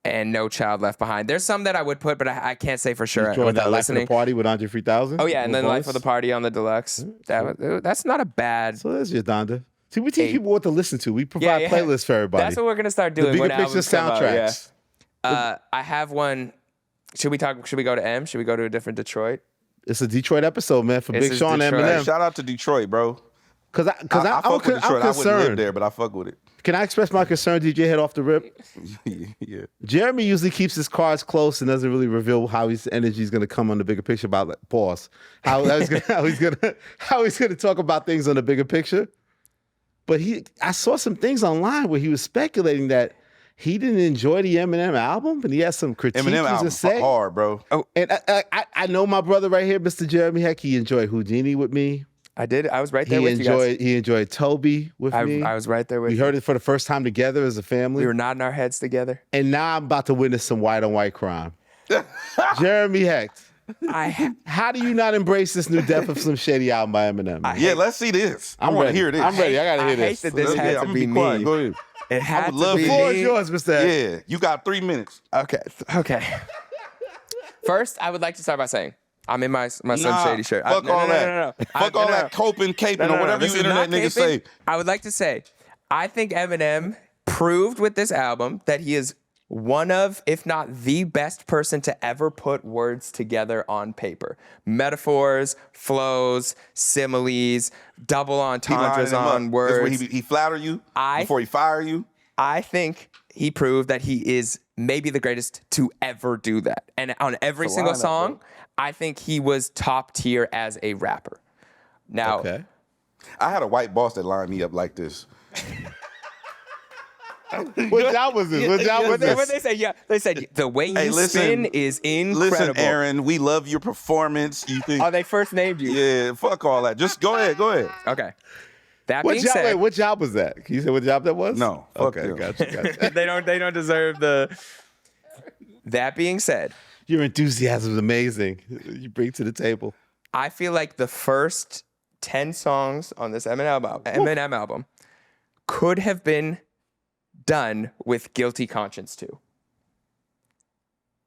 and No Child Left Behind. There's some that I would put, but I can't say for sure Join without that Life of listening. the Party with Andre 3000. Oh yeah, and then Life of the Party on the deluxe. That's not a bad. So that's your Donda. See, we teach people what to listen to. We provide Yeah. playlists for everybody. That's what we're gonna start the doing. bigger when picture albums come out, yeah. soundtracks. I have one. Should we go to M? Should we go to a different Detroit? It's a Detroit episode, man, for This Big is Sean and Detroit. Eminem. Shout out to Detroit, bro. Because I fuck with Detroit. I'm I wouldn't live concerned. there, but I fuck with it. Can I express my concern, DJ Head off the rip? Yeah. Jeremy usually keeps his cards close and doesn't really reveal how his energy is going to come on the bigger picture about pause. How he's going to talk about things on the bigger picture. But I saw some things online where he was speculating that he didn't enjoy the Eminem album, and he has some critiques Eminem to album say. hard, bro. And I know my brother right here, Mr. Jeremy Heck. He enjoyed Houdini with me. I did. I was right there with you guys. He enjoyed Toby with me. I was right there with We you. heard it for the first time together as a family. We were nodding our heads together. And now I'm about to witness some white on white crime. Jeremy Hecht, how do you not embrace this new Death of Slim Shady album by Eminem? Yeah, let's see this. I want to ready. hear this. I'm ready. I gotta hear I this. hate that this Yeah, had I'm to gonna be be quiet. me. Go ahead. It had would to love be The floor is me. yours, Mr. Hecht. Yeah, you got 3 minutes. Okay. First, I would like to start by saying I'm in my Slim Shady shirt. Fuck all that. Fuck all that coping, caping, or whatever This you is internet not niggas caping. say. I would like to say, I think Eminem proved with this album that he is one of, if not the best person to ever put words together on paper. Metaphors, flows, similes, double He entendres lining him on up. words. That's where he flatter you before he fire you. I think he proved that he is maybe the greatest to ever do that. And on every single song, I think he was top tier as a rapper. Now, Okay. I had a white boss that lined me up like this. What job was this? What job was what this? they say? Yeah, they said the way you Hey, listen, spin is incredible. Listen, Aaron, we love your performance. You think? Oh, they first named you. Yeah, fuck all that. Just go ahead. Okay. That What being job? said, Wait, what job was that? Can you say what job that was? No, fuck Okay, them. gotcha. they don't deserve the. That being said, Your enthusiasm is amazing. You bring to the table. I feel like the first 10 songs on this Eminem album could have been done with Guilty Conscience 2.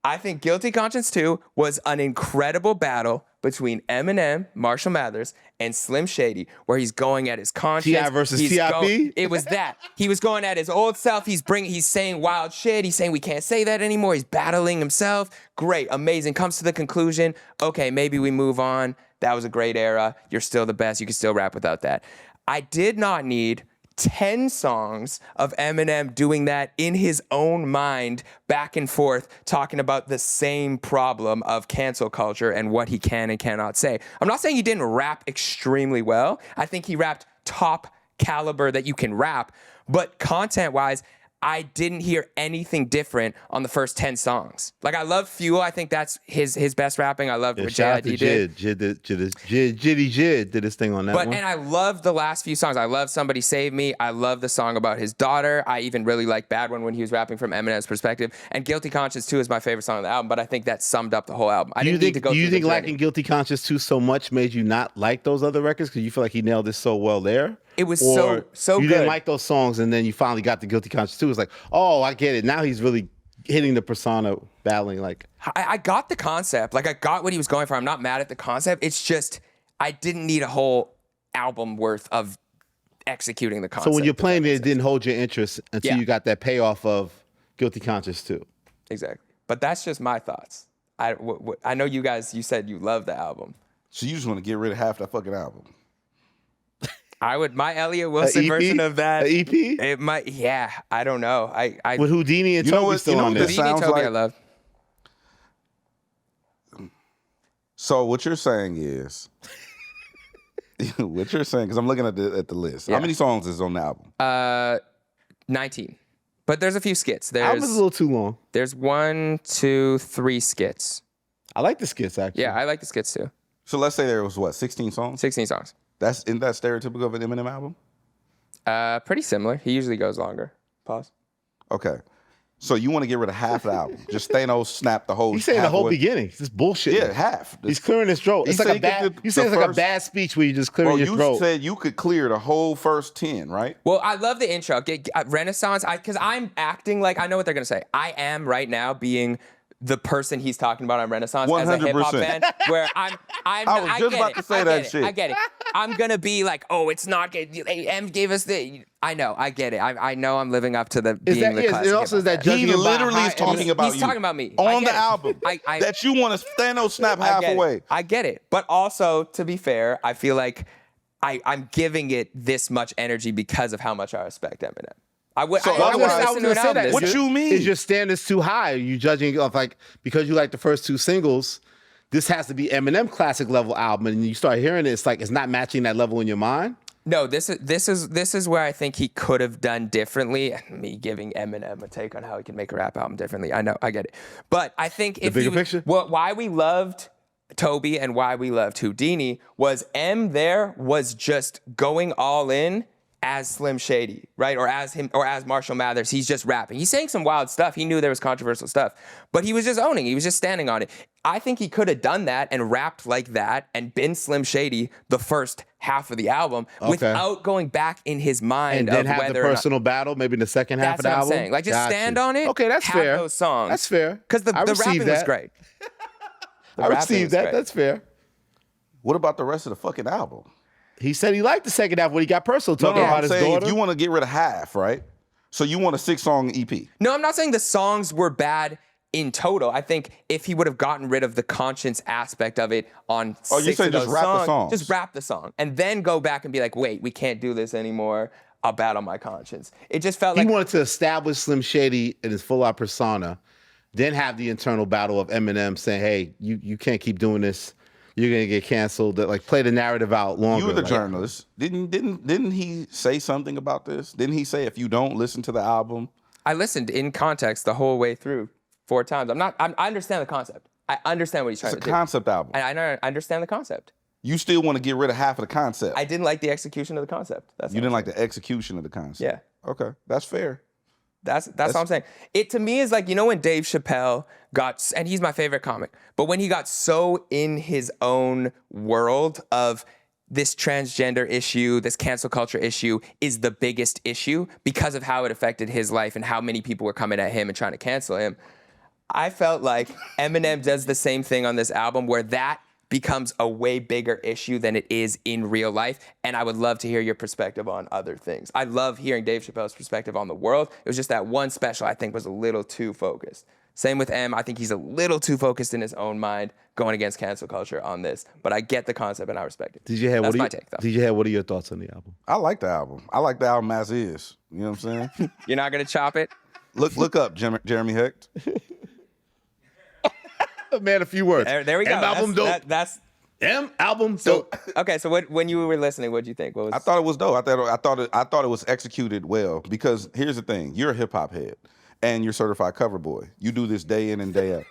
I think Guilty Conscience 2 was an incredible battle between Eminem, Marshall Mathers, and Slim Shady, where he's going at his conscience. T.I. versus He's T.I.P.? It was that. He was going at his old self. He's saying wild shit. He's saying we can't say that anymore. He's battling himself. Great, amazing. Comes to the conclusion, okay, maybe we move on. That was a great era. You're still the best. You can still rap without that. I did not need 10 songs of Eminem doing that in his own mind, back and forth, talking about the same problem of cancel culture and what he can and cannot say. I'm not saying he didn't rap extremely well. I think he rapped top caliber that you can rap, but content-wise, I didn't hear anything different on the first 10 songs. Like, I love Fuel. I think that's his best rapping. I love what Shout out to J.I.D. did. Jid did his thing on that one. And I love the last few songs. I love Somebody Save Me. I love the song about his daughter. I even really like Bad One when he was rapping from Eminem's perspective. And Guilty Conscience 2 is my favorite song on the album, but I think that summed up the whole album. Do you think liking Guilty Conscience 2 so much made you not like those other records because you feel like he nailed it so well there? It was Or so you good. didn't like those songs and then you finally got the Guilty Conscience 2. It's like, oh, I get it. Now he's really hitting the persona, battling like. I got the concept. Like, I got what he was going for. I'm not mad at the concept. It's just I didn't need a whole album worth of executing the concept. So when you're if that playing it, makes it sense. didn't hold your interest until Yeah. you got that payoff of Guilty Conscience 2. Exactly. But that's just my thoughts. I know you guys, you said you love the album. So you just want to get rid of half that fucking album. My Elliott Wilson EP? version of that. A EP? It might, yeah. I don't know. I With Houdini and You know Toby what- still you know on what there. this Houdini sounds Toby like- I love. So what you're saying is What you're saying, because I'm looking at the list. Yeah. How many songs is on the album? 19. But there's a few skits. Album's a little too long. There's 1, 2, 3 skits. I like the skits, actually. Yeah, I like the skits too. So let's say there was, what, 16 songs? 16 songs. Isn't that stereotypical of an Eminem album? Pretty similar. He usually goes longer. Pause. Okay. So you want to get rid of half the album. Just Thanos snapped the whole. He's saying the whole halfway. beginning. It's just bullshit. Yeah, half. He's clearing his throat. It's He like said a bad. You say it's like a bad speech where you just clearing your you throat. said you could clear the whole first 10, right? Well, I love the intro. Renaissance, because I'm acting like I know what they're going to say. I am right now being the person he's talking about on Renaissance as a hip hop 100%. fan, where I was just about to say that shit. I get it. I'm gonna be like, oh, it's not good. M gave us the. I know. I get it. I know. I'm living up to the being the classic. It also is that hip-hop fan. judging He him by literally high is talking end- about He's you talking about me. on I the get it. album that you want to Thanos snap I get halfway. it. I get it. But also, to be fair, I feel like I'm giving it this much energy because of how much I respect Eminem. I would listen to an album this What good. you mean? Is your standards too high? Are you judging off like because you like the first 2 singles? This has to be Eminem classic level album, and you start hearing it, it's like it's not matching that level in your mind. No, this is where I think he could have done differently. Me giving Eminem a take on how he can make a rap album differently. I know, I get it. But I think if bigger picture? Why we loved Toby and why we loved Houdini was there was just going all in as Slim Shady, right? Or as him, or as Marshall Mathers. He's just rapping. He's saying some wild stuff. He knew there was controversial stuff, but he was just owning. He was just standing on it. I think he could have done that and rapped like that and been Slim Shady the first half of the album without going back in his mind And then of have whether the personal battle, maybe in the second half of That's the what I'm album. saying. Like, just Got stand you. on it. Okay, that's have fair. those songs. That's fair. Because the I receive rapping was that. great. I received that. great. That's fair. What about the rest of the fucking album? He said he liked the second half when he got personal No, talking about I'm his saying daughter. if you want to get rid of half, right? So you want a 6-song EP. No, I'm not saying the songs were bad in total. I think if he would have gotten rid of the conscience aspect of it on Oh, you're 6 saying of those just rap the songs, songs. just rap the song and then go back and be like, wait, we can't do this anymore. I'll battle my conscience. It just felt He like wanted to establish Slim Shady in his full-out persona, then have the internal battle of Eminem saying, hey, you can't keep doing this. You're gonna get canceled. Like play the narrative out longer. You were the like, journalist. Didn't he say something about this? Didn't he say if you don't listen to the album? I listened in context the whole way through 4 times. I understand the concept. I understand what he's trying It's to a do. concept album. I understand the concept. You still want to get rid of half of the concept. I didn't like the execution of the concept. That's You didn't like the execution of the concept. Yeah. Okay, that's fair. That's all I'm saying. It to me is like, you know, when Dave Chappelle got, and he's my favorite comic, but when he got so in his own world of this transgender issue, this cancel culture issue is the biggest issue because of how it affected his life and how many people were coming at him and trying to cancel him. I felt like Eminem does the same thing on this album where that becomes a way bigger issue than it is in real life. And I would love to hear your perspective on other things. I love hearing Dave Chappelle's perspective on the world. It was just that one special I think was a little too focused. Same with M. I think he's a little too focused in his own mind going against cancel culture on this. But I get the concept and I respect it. That's my take, though. DJ Hed, what are your thoughts on the album? I like the album. I like the album as is. You know what I'm saying? You're not going to chop it? Look up Jeremy Hecht. Man, a few words. There we go. M album dope. M album dope. Okay, so when you were listening, what did you think? What was? I thought it was dope. I thought it was executed well because here's the thing: you're a hip hop head and you're certified cover boy. You do this day in and day out.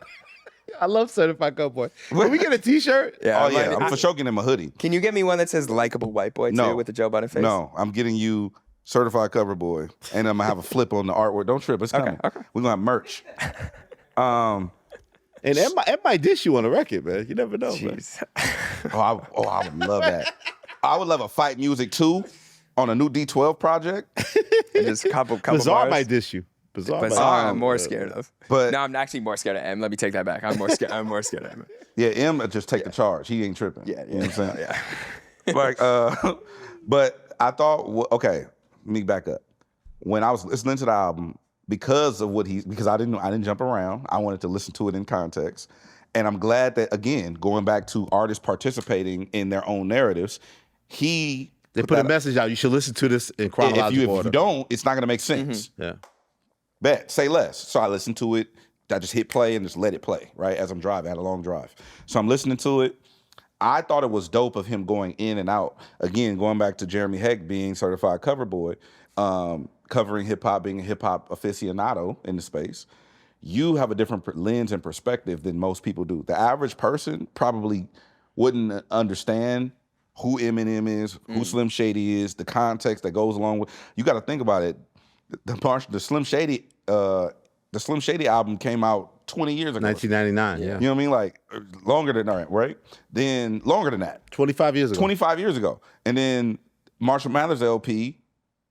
I love Certified Cowboy. Can we get a T-shirt? Yeah, Oh yeah, I'm for sure getting him a hoodie. Can you get me one that says "likable white boy" too, No. with the Joe Budden face? No, I'm getting you certified cover boy, and I'm gonna have a flip on the artwork. Don't trip, it's coming. Okay. We're gonna have merch. And M might dish you on the record, man. You never know, man. I would love that. I would love a Fight Music 2 on a new D12 project. And just couple Bizarre bars. might dish you. Bizarre. I'm more scared of. But- no, I'm actually more scared of M. Let me take that back. I'm more scared of M. Yeah, M just take the charge. He ain't tripping. Yeah, You know what I'm saying? Yeah. Like, but I thought, okay, let me back up. When I was listening to the album, because I didn't jump around. I wanted to listen to it in context. And I'm glad that, again, going back to artists participating in their own narratives, They put a message out. You should listen to this in chronological if order. you don't, it's not going to make sense. Yeah. Bet, say less. So I listened to it. I just hit play and just let it play, right? As I'm driving, I had a long drive. So I'm listening to it. I thought it was dope of him going in and out. Again, going back to Jeremy Hecht being certified cover boy, covering hip hop, being a hip hop aficionado in the space. You have a different lens and perspective than most people do. The average person probably wouldn't understand who Eminem is, who Slim Shady is, the context that goes along with. You got to think about it. The Slim Shady album came out 20 years ago. 1999. Yeah. You know what I mean? Like longer than that, right? Then longer than that. 25 years ago. 25 years ago, and then Marshall Mathers LP.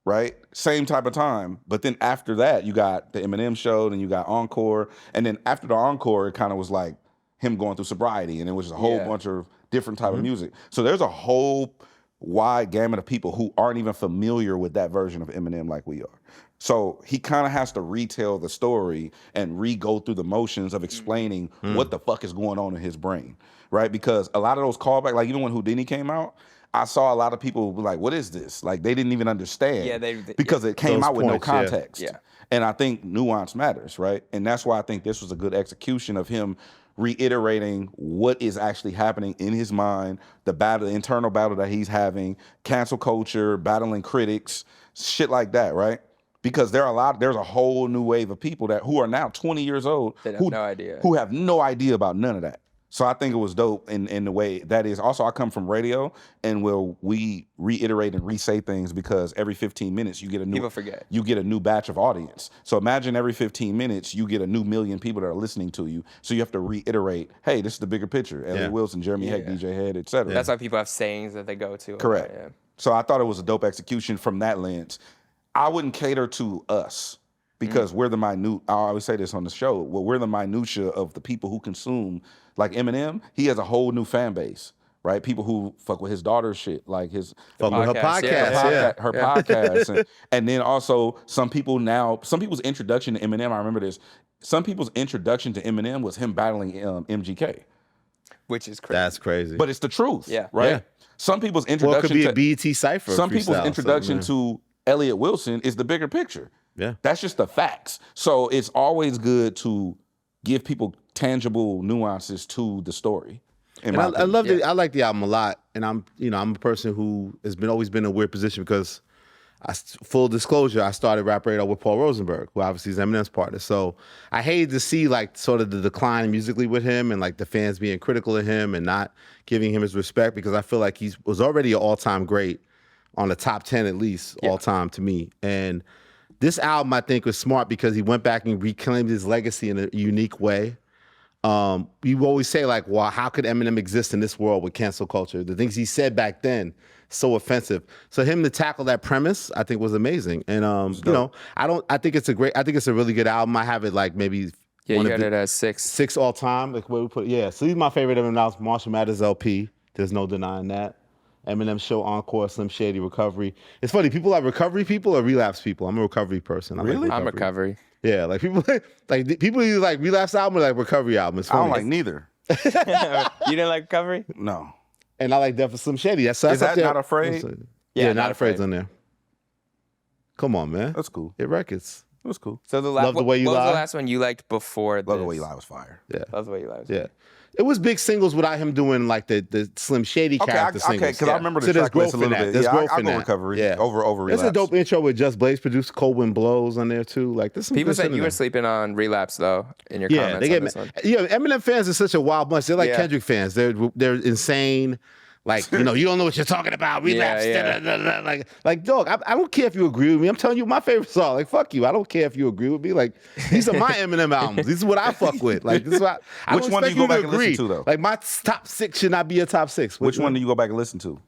Right? Same type of time. But then after that, you got the Eminem show, then you got Encore. And then after the Encore, it kind of was like him going through sobriety. And it was a whole bunch of different type of music. So there's a whole wide gamut of people who aren't even familiar with that version of Eminem like we are. So he kind of has to retell the story and re-go through the motions of explaining what the fuck is going on in his brain. Right? Because a lot of those callbacks, like even when Houdini came out, I saw a lot of people be like, what is this? Like, they didn't even understand. Because it came out with no context. Yeah. And I think nuance matters, right? And that's why I think this was a good execution of him reiterating what is actually happening in his mind, the internal battle that he's having, cancel culture, battling critics, shit like that, right? Because there's a whole new wave of people who are now 20 years old who have no idea about none of that. So I think it was dope in the way that is. Also, I come from radio, and we reiterate and re-say things because every 15 minutes you get a new people forget. You get a new batch of audience. So imagine every 15 minutes you get a new million people that are listening to you. So you have to reiterate, hey, this is the bigger picture. Elliott Wilson, Jeremy Hecht, DJ Hed, etc. That's why people have sayings that they go to. Correct. So I thought it was a dope execution from that lens. I wouldn't cater to us. Because we're the minute, I always say this on the show, well, we're the minutia of the people who consume, like Eminem, he has a whole new fan base, right? People who fuck with his daughter's shit, like his Fuck with her podcast, her podcast. And then also some people's introduction to Eminem, I remember this, some people's introduction to Eminem was him battling MGK. Which is crazy. That's crazy. But it's the truth, right? Yeah. Some people's introduction it could be a BET Cypher. Some people's introduction to Elliott Wilson is the bigger picture. Yeah. That's just the facts. So it's always good to give people tangible nuances to the story. And I love it. I like the album a lot. And I'm a person who has always been in a weird position because full disclosure, I started Rap Radar with Paul Rosenberg, who obviously is Eminem's partner. So I hated to see like sort of the decline musically with him and like the fans being critical of him and not giving him his respect because I feel like he was already an all-time great on the top 10 at least all time to me. And this album, I think, was smart because he went back and reclaimed his legacy in a unique way. We always say, like, well, how could Eminem exist in this world with cancel culture? The things he said back then, so offensive. So him to tackle that premise, I think, was amazing. And I think it's a really good album. I have it like maybe you got it as 6 all time, like where we put it. Yeah, so he's my favorite Eminem album. Marshall Mathers LP. There's no denying that. Eminem show, Encore, Slim Shady, Recovery. It's funny, people like recovery people or relapse people. I'm a recovery person. Really? I'm recovery. Yeah, like people either like relapse album or like recovery album. It's funny. I don't like neither. You didn't like recovery? No. And I like Death of Slim Shady. That's Is that up there. Not Afraid? Yeah, Not Afraid's on there. Come on, man. That's cool. Hit records. It was cool. So Love the Way You what Lie. was the last one you liked before this? Love the Way You Lie was fire. Yeah. Love the Way You Lie was Yeah. It was big singles without him doing like the Slim Shady character singles. Okay, because I remember the there's track list growth a in little that. bit. There's Yeah, growth I'll in go that. Recovery Yeah. over There's Relapse. a dope intro with Just Blaze produced Cold Wind Blows on there too. Like there's some People good said shit in you there. were sleeping on Relapse though in your Yeah, comments they on get this one. Eminem fans are such a wild bunch. They're like Yeah. Kendrick fans. They're insane. Like, you don't know what you're talking about. Relapse. Yeah. Da, da, da, da. Like, dog, I don't care if you agree with me. I'm telling you my favorite song. Like, fuck you. I don't care if you agree with me. Like, these are my Eminem albums. These is what I fuck with. Like, this is what I Which don't one do expect you go back to and listen agree. to, though? Like, my top 6 should not be a top 6. Which one do you go back and listen to?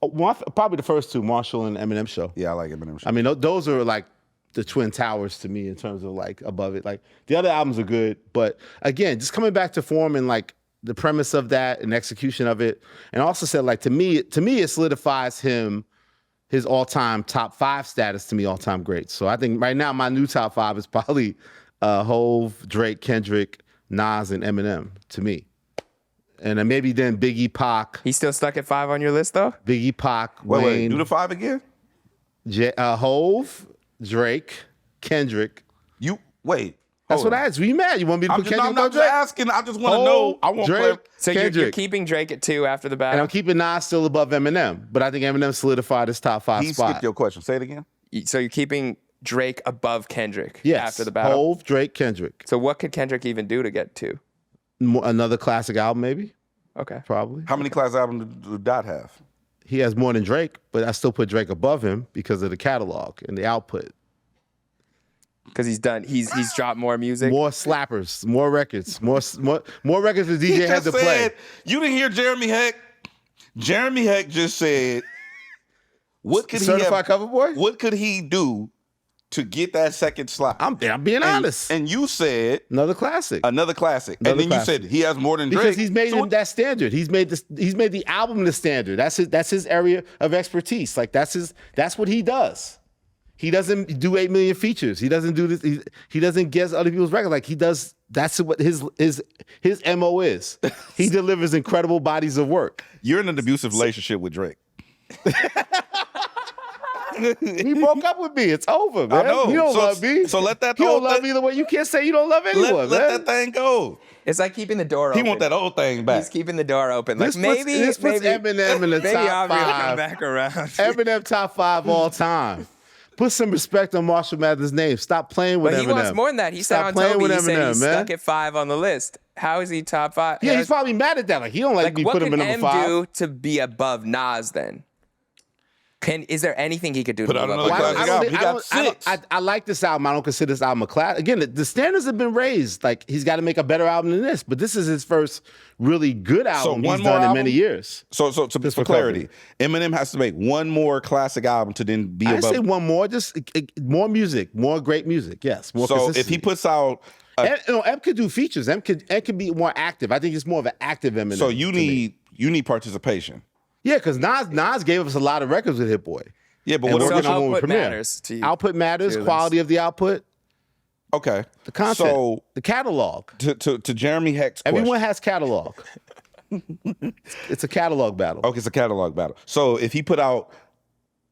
Probably the first two, Marshall and Eminem Show. Yeah, I like Eminem. I mean, those are like the Twin Towers to me in terms of like above it. Like the other albums are good, but again, just coming back to form and like the premise of that and execution of it, and also said like to me it solidifies his all-time top 5 status to me, all-time great. So I think right now my new top 5 is probably Hove, Drake, Kendrick, Nas, and Eminem to me. And then maybe then Biggie, Pac. He's still stuck at 5 on your list though? Biggie, Pac, Wait, Wayne. do the 5 again? Hove, Drake, Kendrick. You wait. That's what I asked. You mad? You want me to I'm put just, Kendrick I'm not above just Drake? asking. I just want to know. I want Drake, So you're Kendrick. keeping Drake at 2 after the And battle? I'm keeping Nas still above Eminem, but I think Eminem solidified his top 5 He spot. skipped your question. Say it again. So you're keeping Drake above Kendrick Yes. after the battle? Hove, Drake, Kendrick. So what could Kendrick even do to get 2? Another classic album, maybe. Okay. Probably. How many class albums do Dot have? He has more than Drake, but I still put Drake above him because of the catalog and the output. Because he's dropped more music. More slappers, more records, more records for He DJ Hed just to play. said, you didn't hear Jeremy Hecht? Jeremy Hecht just said, what could Certified Cover Boy? What could he do to get that second slot? I'm being honest. And you said Another classic. another classic. Another and then classic. you said he has more than Drake. Because he's made So him that standard. He's made the album the standard. That's his area of expertise. Like that's what he does. He doesn't do 8 million features. He doesn't do this. He doesn't guess other people's records. Like he does. That's what his MO is. He delivers incredible bodies of work. You're in an abusive relationship with Drake. He broke up with me. It's over, man. I know. You don't So- love me. so let that You whole don't love thing- me the way you can't say you don't love anyone, Let man. that thing go. It's like keeping the door He open. want that old thing back. He's keeping the door open. Like This maybe puts Eminem in the maybe top I'll be able to 5. come back around. Eminem top 5 all time. Put some respect on Marshall Mathers' name. Stop playing with But Eminem. he wants more than that. He said Stop on playing Toby, with he said Eminem, he's man. stuck at 5 on the list. How is he top 5? Yeah, he's probably mad at that. Like he don't like me what put him can in number M 5. do to be above Nas then? Is there anything he could do Put to out move up? another Well, classic album. He got 6. I like this album. I don't consider this album a class. Again, the standards have been raised. Like he's got to make a better album than this. But this is his first really good album one he's more done in album? many years. So Just for for clarity, Eminem has to make one more classic album to then be I above. say one more, just more music, more great music. Yes, more So if consistency. he puts out, M could do features. M could be more active. I think it's more of an active Eminem. so you to me. need participation. Yeah, because Nas gave us a lot of records with Hit Boy. Yeah, but And what we're are gonna when we output premiere. matters to you. Output matters, To this. quality of the output, okay? the content, So the catalog. to Jeremy Hecht's Everyone question. has catalog. It's a catalog battle. Okay, it's a catalog battle. So if he put out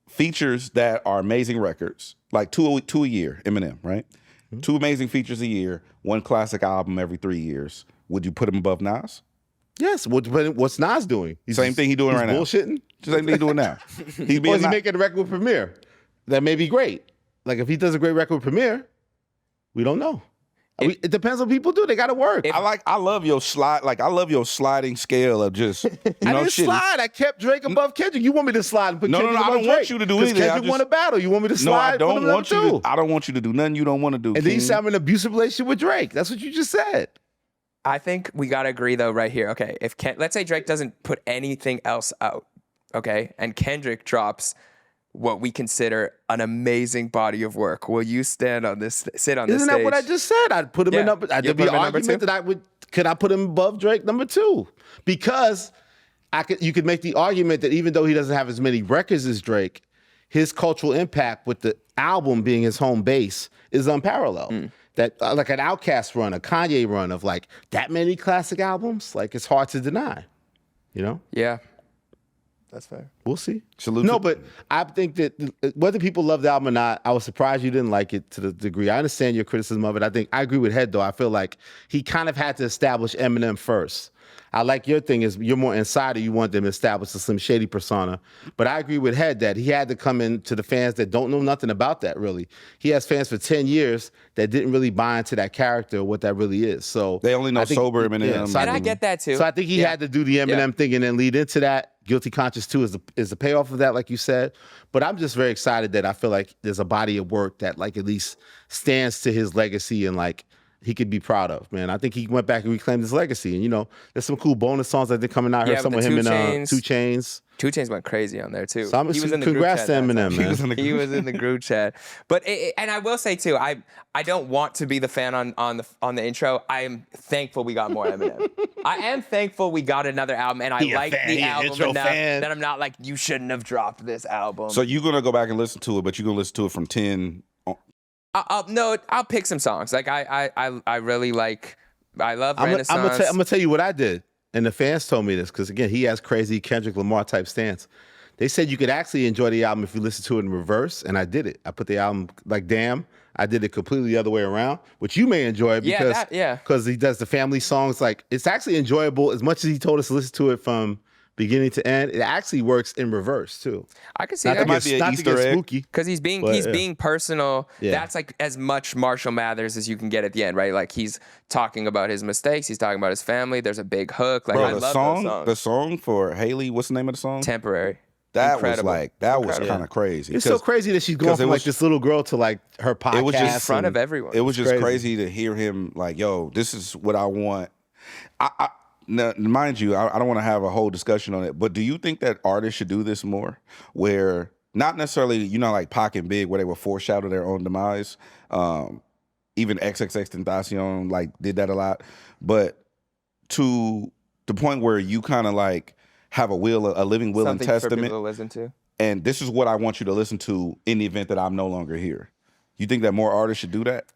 features that are amazing records, like two a year, Eminem, right? Mm-hmm. 2 amazing features a year, 1 classic album every 3 years. Would you put him above Nas? Yes. What's Nas doing? Same thing he doing right now. Bullshitting. Same thing he doing now. He's Or being is he making a record with Premier? That may be great. Like if he does a great record with Premier, we don't know. It depends on what people do. They got to work. I love your slide. Like I love your sliding scale of just you I know didn't shit. slide. I kept Drake above Kendrick. You want me to slide and put No, Kendrick I above don't Drake? want you to do 'Cause anything. I Kendrick just- won a battle. You want me to No, slide? I put don't him want number you. two? I don't want you to do nothing you don't want to do. And then you King. said I'm in an abusive relationship with Drake. That's what you just said. I think we gotta agree though, right here. Okay, if let's say Drake doesn't put anything else out, okay, and Kendrick drops what we consider an amazing body of work, will you stand on this, sit on this Isn't stage? that what I just said? I'd put him in Yeah. number. You'd There'd be put an him in number argument two? that could I put him above Drake number 2? Because you could make the argument that even though he doesn't have as many records as Drake, his cultural impact with the album being his home base is unparalleled. That like an Outkast run, a Kanye run of like that many classic albums, like it's hard to deny. You know, Yeah, that's fair. we'll see. Salute No, to- but I think that whether people love the album or not, I was surprised you didn't like it to the degree. I understand your criticism of it. I agree with Head though. I feel like he kind of had to establish Eminem first. I like your thing is you're more insider. You want them to establish the Slim Shady persona. But I agree with Head that he had to come in to the fans that don't know nothing about that really. He has fans for 10 years that didn't really buy into that character or what that really is. So They only know I think- sober Eminem. so And I think- get that too. So I think he had to do the Eminem thing and then lead into that. Guilty Conscious 2 is the payoff of that, like you said. But I'm just very excited that I feel like there's a body of work that like at least stands to his legacy and like he could be proud of, man. I think he went back and reclaimed his legacy. And you know, there's some cool bonus songs that they're coming out. I Yeah, heard some with with the him 2 and Chainz. 2 Chainz. 2 Chainz went crazy on there too. So He was in the congrats group to chat that Eminem, time. man. He was in the group chat. But and I will say too, I don't want to be the fan on the intro. I am thankful we got more Eminem. I am thankful we got another album, and I He a like fan, the he an album intro enough fan. that I'm not like you shouldn't have dropped this album. So you're gonna go back and listen to it, but you're gonna listen to it from 10. I'll pick some songs. Like I really like. I love I'm Renaissance. gonna tell you what I did. And the fans told me this because again, he has crazy Kendrick Lamar type stance. They said you could actually enjoy the album if you listen to it in reverse, and I did it. I put the album like Damn. I did it completely the other way around, which you may enjoy because because he does the family songs. Like it's actually enjoyable as much as he told us to listen to it from beginning to end. It actually works in reverse too. I can see not that. Might be an Easter egg. Spooky because he's being personal. That's like as much Marshall Mathers as you can get at the end, right? Like he's talking about his mistakes. He's talking about his family. There's a big hook. Like Bro, I love those songs. The song for Haley. What's the name of the song? Temporary. That was kind of crazy. It's so crazy that she's going from like this little girl to like her podcast. It was just in front of everyone. It was just crazy to hear him like, yo, this is what I want. Now, mind you, I don't want to have a whole discussion on it, but do you think that artists should do this more? Where not necessarily, like Pac and Big, where they would foreshadow their own demise. Even XXXTentacion like did that a lot, but to the point where you kind of like have a living will and testament. For people to listen to. And this is what I want you to listen to in the event that I'm no longer here. You think that more artists should do that?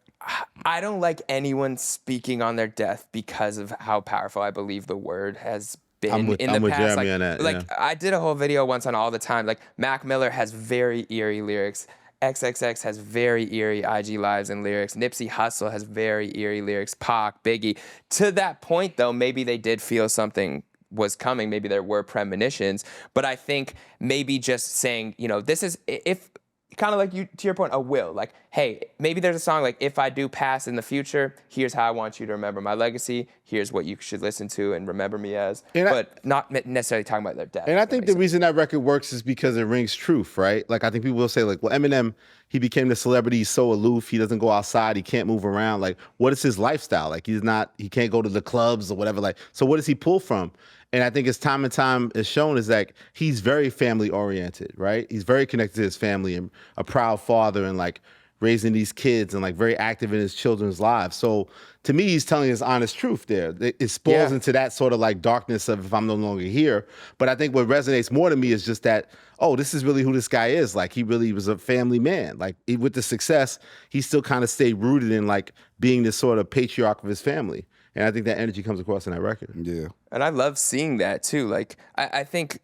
I don't like anyone speaking on their death because of how powerful I believe the word has been in the past. I'm with Jeremy on that. I did a whole video once on All the Time. Like Mac Miller has very eerie lyrics. XXX has very eerie IG Lives and lyrics. Nipsey Hussle has very eerie lyrics. Pac, Biggie. To that point, though, maybe they did feel something was coming. Maybe there were premonitions. But I think maybe just saying, this is, if kind of like you, to your point, a will. Like, hey, maybe there's a song like, if I do pass in the future, here's how I want you to remember my legacy. Here's what you should listen to and remember me as. But not necessarily talking about their death. And I think the reason that record works is because it rings truth, right? Like, I think people will say, like, well, Eminem, he became the celebrity. He's so aloof. He doesn't go outside. He can't move around. Like, what is his lifestyle? Like, he can't go to the clubs or whatever. Like, so what does he pull from? And I think as time and time is shown is that he's very family oriented, right? He's very connected to his family and a proud father and like raising these kids and like very active in his children's lives. So to me, he's telling his honest truth there. It spoils into that sort of like darkness of if I'm no longer here. But I think what resonates more to me is just that, oh, this is really who this guy is. Like he really was a family man. Like with the success, he still kind of stayed rooted in like being this sort of patriarch of his family. And I think that energy comes across in that record. Yeah. And I love seeing that too. Like, I think,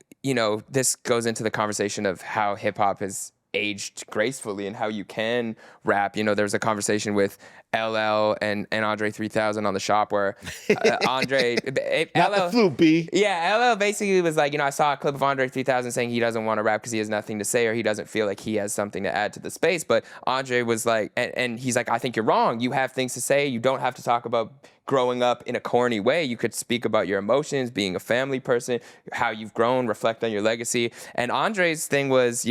this goes into the conversation of how hip hop has aged gracefully and how you can rap. There's a conversation with LL and Andre 3000 on The Shop where Andre... Not the flute, B. Yeah, LL basically was like, I saw a clip of Andre 3000 saying he doesn't want to rap because he has nothing to say or he doesn't feel like he has something to add to the space. But Andre was like, and he's like, I think you're wrong. You have things to say. You don't have to talk about growing up in a corny way. You could speak about your emotions, being a family person, how you've grown, reflect on your legacy. And Andre's thing was,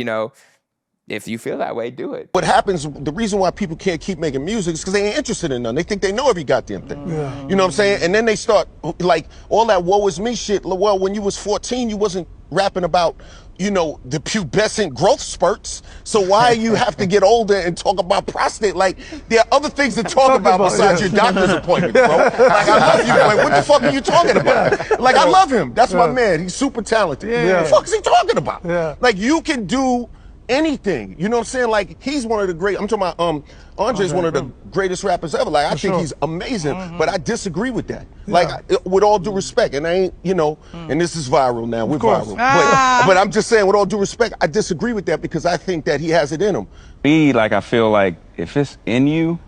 if you feel that way, do it. What happens, the reason why people can't keep making music is because they ain't interested in none. They think they know every goddamn thing. Yeah. You know what I'm saying? And then they start, like, all that woe is me shit. Well, when you was 14, you wasn't rapping about, the pubescent growth spurts. So why you have to get older and talk about prostate? Like, there are other things to talk about besides your doctor's appointment, bro. Like, I love you. Like, what the fuck are you talking about? Like, I love him. That's my man. He's super talented. What the fuck is he talking about? Like, you can do anything, you know what I'm saying? Like, he's one of the great, I'm talking about, Andre's one of the greatest rappers ever. Like, I think he's amazing, but I disagree with that. Like, with all due respect, and I ain't, and this is viral now, we're viral. But I'm just saying, with all due respect, I disagree with that because I think that he has it in him. I feel like if it's in you,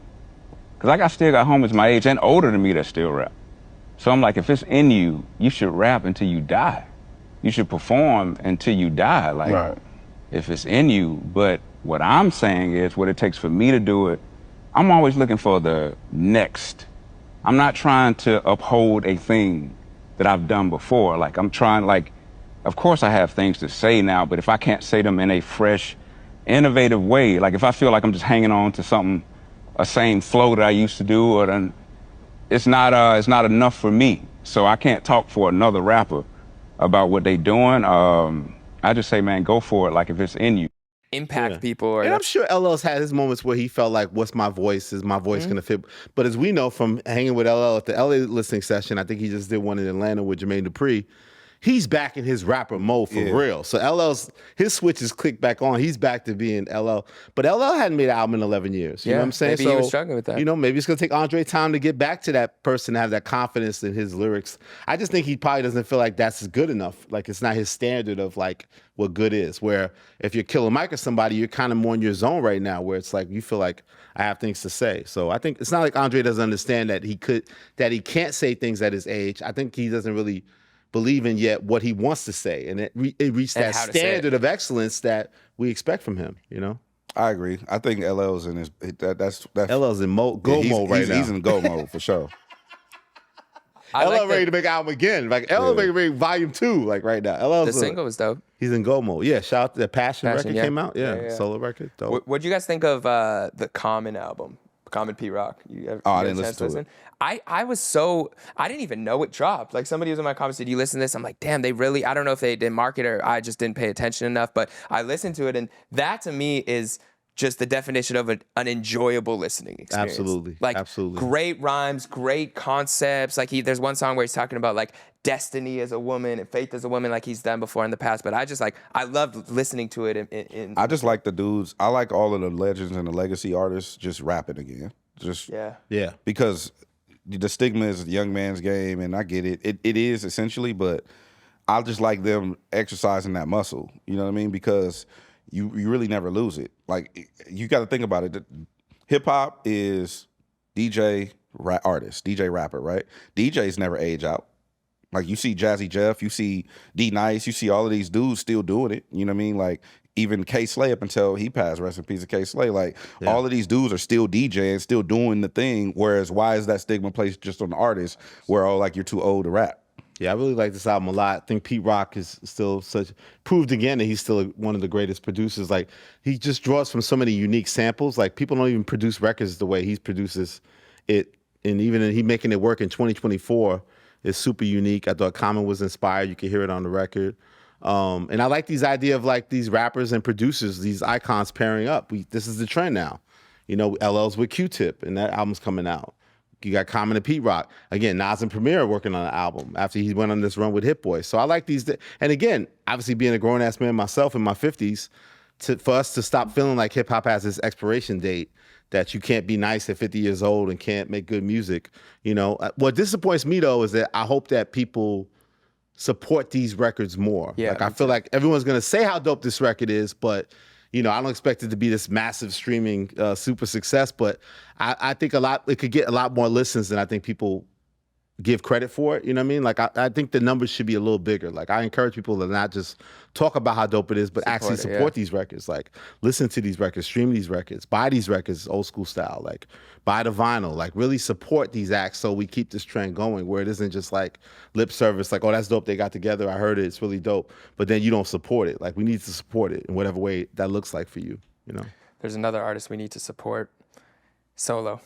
because I still got homies my age and older than me that still rap. So I'm like, if it's in you, you should rap until you die. You should perform until you die. Like, if it's in you. But what I'm saying is what it takes for me to do it. I'm always looking for the next. I'm not trying to uphold a thing that I've done before. Like, I'm trying, like, of course I have things to say now, but if I can't say them in a fresh, innovative way, like if I feel like I'm just hanging on to something, a same flow that I used to do, or then it's not enough for me. So I can't talk for another rapper about what they doing. I just say, man, go for it. Like, if it's in you. Impact people. And I'm sure LL's had his moments where he felt like, what's my voice? Is my voice going to fit? But as we know from hanging with LL at the LA listening session, I think he just did one in Atlanta with Jermaine Dupri. he's back in his rapper mode for real. So his switch is clicked back on. He's back to being LL. But LL hadn't made an album in 11 years. You know what I'm saying? Maybe he was struggling with that. You know, maybe it's going to take Andre time to get back to that person to have that confidence in his lyrics. I just think he probably doesn't feel like that's good enough. Like, it's not his standard of, like, what good is. Where if you're Killer Mike or somebody, you're kind of more in your zone right now where it's like you feel like I have things to say. So I think it's not like Andre doesn't understand that he can't say things at his age. I think he doesn't really believe in yet what he wants to say, and it reached that standard of excellence that we expect from him. You know, I agree. I think LL's in his that's LL's in go mode right now. He's in go mode for sure. LL ready to make an album again, like LL ready to make Volume 2, like right now. LL's the single was dope. He's in go mode. Yeah, shout out to the Passion record came out. Yeah, solo record. Dope. What'd you guys think of the Common album? Common P Rock. I didn't listen to it. I didn't even know it dropped. Like, somebody was in my comments, did you listen to this? I'm like, damn, I don't know if they didn't market it or I just didn't pay attention enough, but I listened to it, and that to me is just the definition of an enjoyable listening experience. Absolutely. Like, absolutely. Great rhymes, great concepts. Like, there's one song where he's talking about, like, destiny as a woman and faith as a woman, like he's done before in the past. But I loved listening to it. I just like the dudes. I like all of the legends and the legacy artists just rapping again. Yeah. Because the stigma is a young man's game, and I get it. It is essentially, but I just like them exercising that muscle. You know what I mean? Because you really never lose it. Like, you got to think about it. Hip hop is DJ artist, DJ rapper, right? DJs never age out. Like, you see Jazzy Jeff, you see D Nice, you see all of these dudes still doing it. You know what I mean? Like, even K Slay up until he passed, rest in peace of K Slay. Like, all of these dudes are still DJing, still doing the thing. Whereas, why is that stigma placed just on the artist where, like, you're too old to rap? Yeah, I really like this album a lot. I think Pete Rock is still proved again that he's still one of the greatest producers. Like, he just draws from so many unique samples. Like, people don't even produce records the way he produces it. And even he making it work in 2024 is super unique. I thought Common was inspired. You can hear it on the record. And I like these idea of, like, these rappers and producers, these icons pairing up. This is the trend now. You know, LL's with Q-Tip, and that album's coming out. You got Common and Pete Rock. Again, Nas and Premier working on an album after he went on this run with Hit Boy. So I like these. And again, obviously being a grown-ass man myself in my 50s, for us to stop feeling like hip-hop has this expiration date, that you can't be nice at 50 years old and can't make good music. You know, what disappoints me, though, is that I hope that people support these records more. Yeah, like, I feel like everyone's going to say how dope this record is, but, you know, I don't expect it to be this massive streaming super success, but I think it could get a lot more listens than I think people give credit for it. You know what I mean? Like, I think the numbers should be a little bigger. Like, I encourage people to not just talk about how dope it is, but actually support these records. Like, listen to these records, stream these records, buy these records old school style. Like, buy the vinyl. Like, really support these acts so we keep this trend going, where it isn't just like lip service, like, oh, that's dope, they got together, I heard it, it's really dope, but then you don't support it. Like, we need to support it in whatever way that looks like for you, you know? There's another artist we need to support, Solo.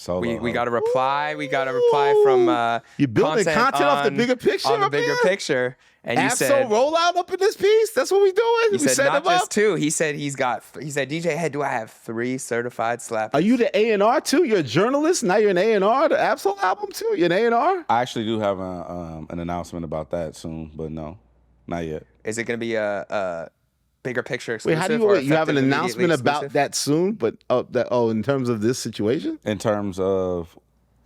We got a reply. We got a reply from you building content off the bigger picture. On the bigger picture, and you said rollout up in this piece. That's what we doing. He said not just 2. He said he said DJ Hed, do I have 3 certified slappers? Are you the A&R too? You're a journalist. Now you're an A&R. The Absol album too. You're an A&R. I actually do have an announcement about that soon, but no, not yet. Is it going to be a bigger picture exclusive? Wait, how do you have an announcement about that soon? But in terms of this situation, in terms of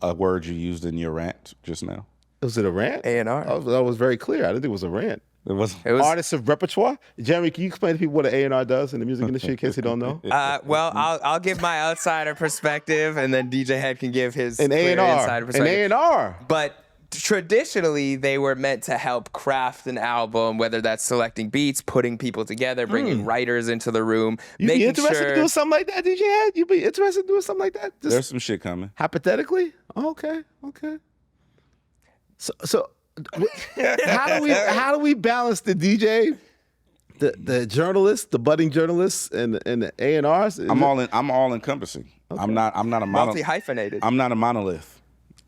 a word you used in your rant just now, was it a rant? A&R. That was very clear. I didn't think it was a rant. It was artists of repertoire. Jeremy, can you explain to people what an A&R does in the music industry in case they don't know? Well, I'll give my outsider perspective, and then DJ Hed can give his an A&R. Insider perspective. An A&R. But traditionally, they were meant to help craft an album, whether that's selecting beats, putting people together, bringing writers into the room. You be interested in doing something like that, DJ Hed? You be interested in doing something like that? There's some shit coming. Hypothetically? Oh, okay. So how do we balance the DJ, the journalist, the budding journalists, and the A&Rs? I'm all encompassing. Okay. I'm not a multi-hyphenated. I'm not a monolith.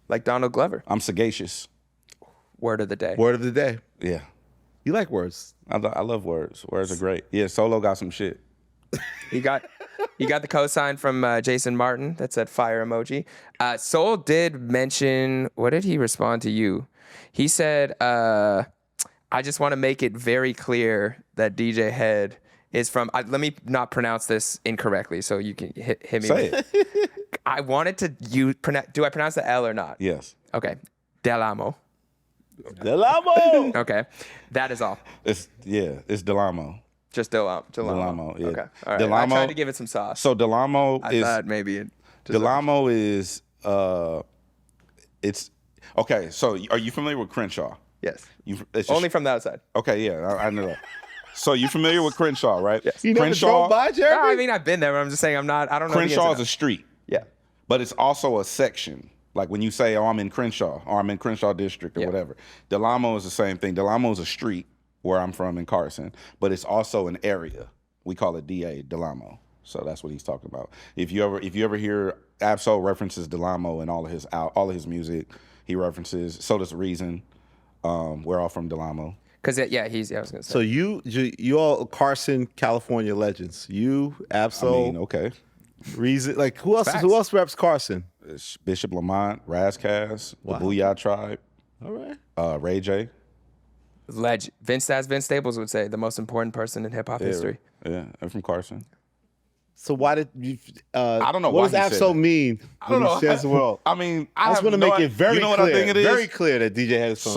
Like Donald Glover. I'm sagacious. Word of the day. Word of the day. Yeah. You like words. I love words. Words are great. Yeah, Solo got some shit. You got the cosign from Jason Martin that said fire emoji. Soul did mention, what did he respond to you? He said, I I just want to make it very clear that DJ Hed is from. Let me not pronounce this incorrectly, so you can hit me. Say it. I wanted to use. Do I pronounce the L or not? Yes. Okay. Delamo. Delamo. Okay. That is all. It's Delamo. Just Delamo. Delamo, yeah. Okay. All right. Delamo, I tried to give it some sauce. So Delamo I is thought maybe it. Delamo is it's okay. So are you familiar with Crenshaw? Yes. It's Only from the outside. Okay, yeah, I know that. So you're familiar with Crenshaw, right? Yes. You never drove by, Jeremy? No, I mean I've been there, but I'm just saying I don't know. Crenshaw is a street. Yeah. But it's also a section. Like when you say, oh, I'm in Crenshaw, or I'm in Crenshaw District, or whatever. Delamo is the same thing. Delamo is a street where I'm from in Carson, but it's also an area. We call it DA, Delamo. So that's what he's talking about. If you ever hear Absol references Delamo in all of his music, he references. So does Reason. We're all from Delamo. Because I was gonna say. So you all Carson, California legends. You, Absol. I mean, okay. Reason. Like who else reps Carson? It's Bishop Lamont, Razcast, the Booyah Tribe. All right. Ray J. Legend. Vince Staples would say the most important person in hip hop history. Yeah, I'm from Carson. So why did you? I don't know what why does he said Absol mean? I don't know. Says the world. I mean, I just want to make it very you know clear. What I think it is? Very clear that DJ Hed is from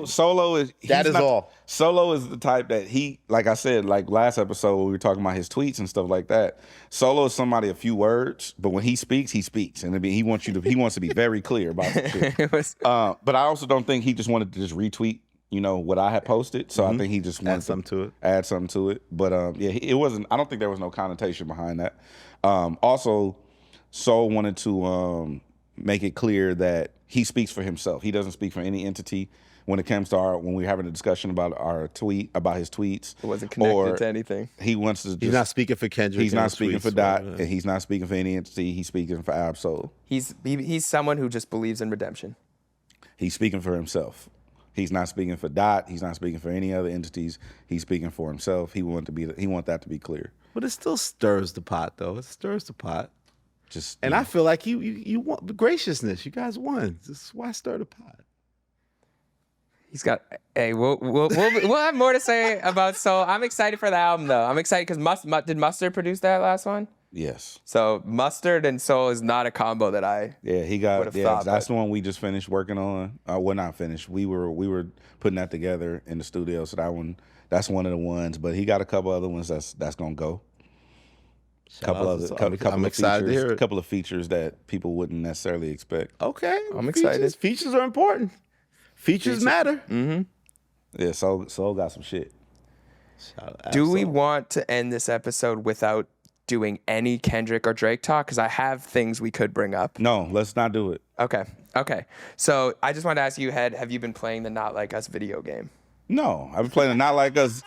Solo is that is all. Solo is the type that he, like I said, like last episode when we were talking about his tweets and stuff like that. Solo is somebody a few words, but when he speaks, and he wants to be very clear about the shit. But I also don't think he just wanted to just retweet, what I had posted. So I think he just wanted to add something to it. But it wasn't. I don't think there was no connotation behind that. Also, Soul wanted to make it clear that he speaks for himself. He doesn't speak for any entity when it comes to when we're having a discussion about about his tweets. It wasn't connected to anything. He wants to. He's not speaking for Kendrick. He's not speaking for Dot, and he's not speaking for any entity. He's speaking for Absol. He's someone who just believes in redemption. He's speaking for himself. He's not speaking for Dot. He's not speaking for any other entities. He's speaking for himself. He want that to be clear. But it still stirs the pot, though. It stirs the pot. And I feel like you want the graciousness. You guys won. This is why stir the pot. He's got. Hey, we'll have more to say about Soul. I'm excited for the album though. I'm excited because did Mustard produce that last one? Yes. So Mustard and Soul is not a combo that I. Yeah, he got. Thought, that's the one we just finished working on. Well, not finished. We were putting that together in the studio. So that's one of the ones. But he got a couple other ones that's gonna go. I'm excited to hear it. A couple of features that people wouldn't necessarily expect. Okay, I'm excited. Features are important. Features matter. Mm-hmm. Yeah, Soul got some shit. Do we want to end this episode without doing any Kendrick or Drake talk? Because I have things we could bring up. No, let's not do it. Okay. So I just wanted to ask you, Hed, have you been playing the Not Like Us video game? No, I've been playing the Not Like Us.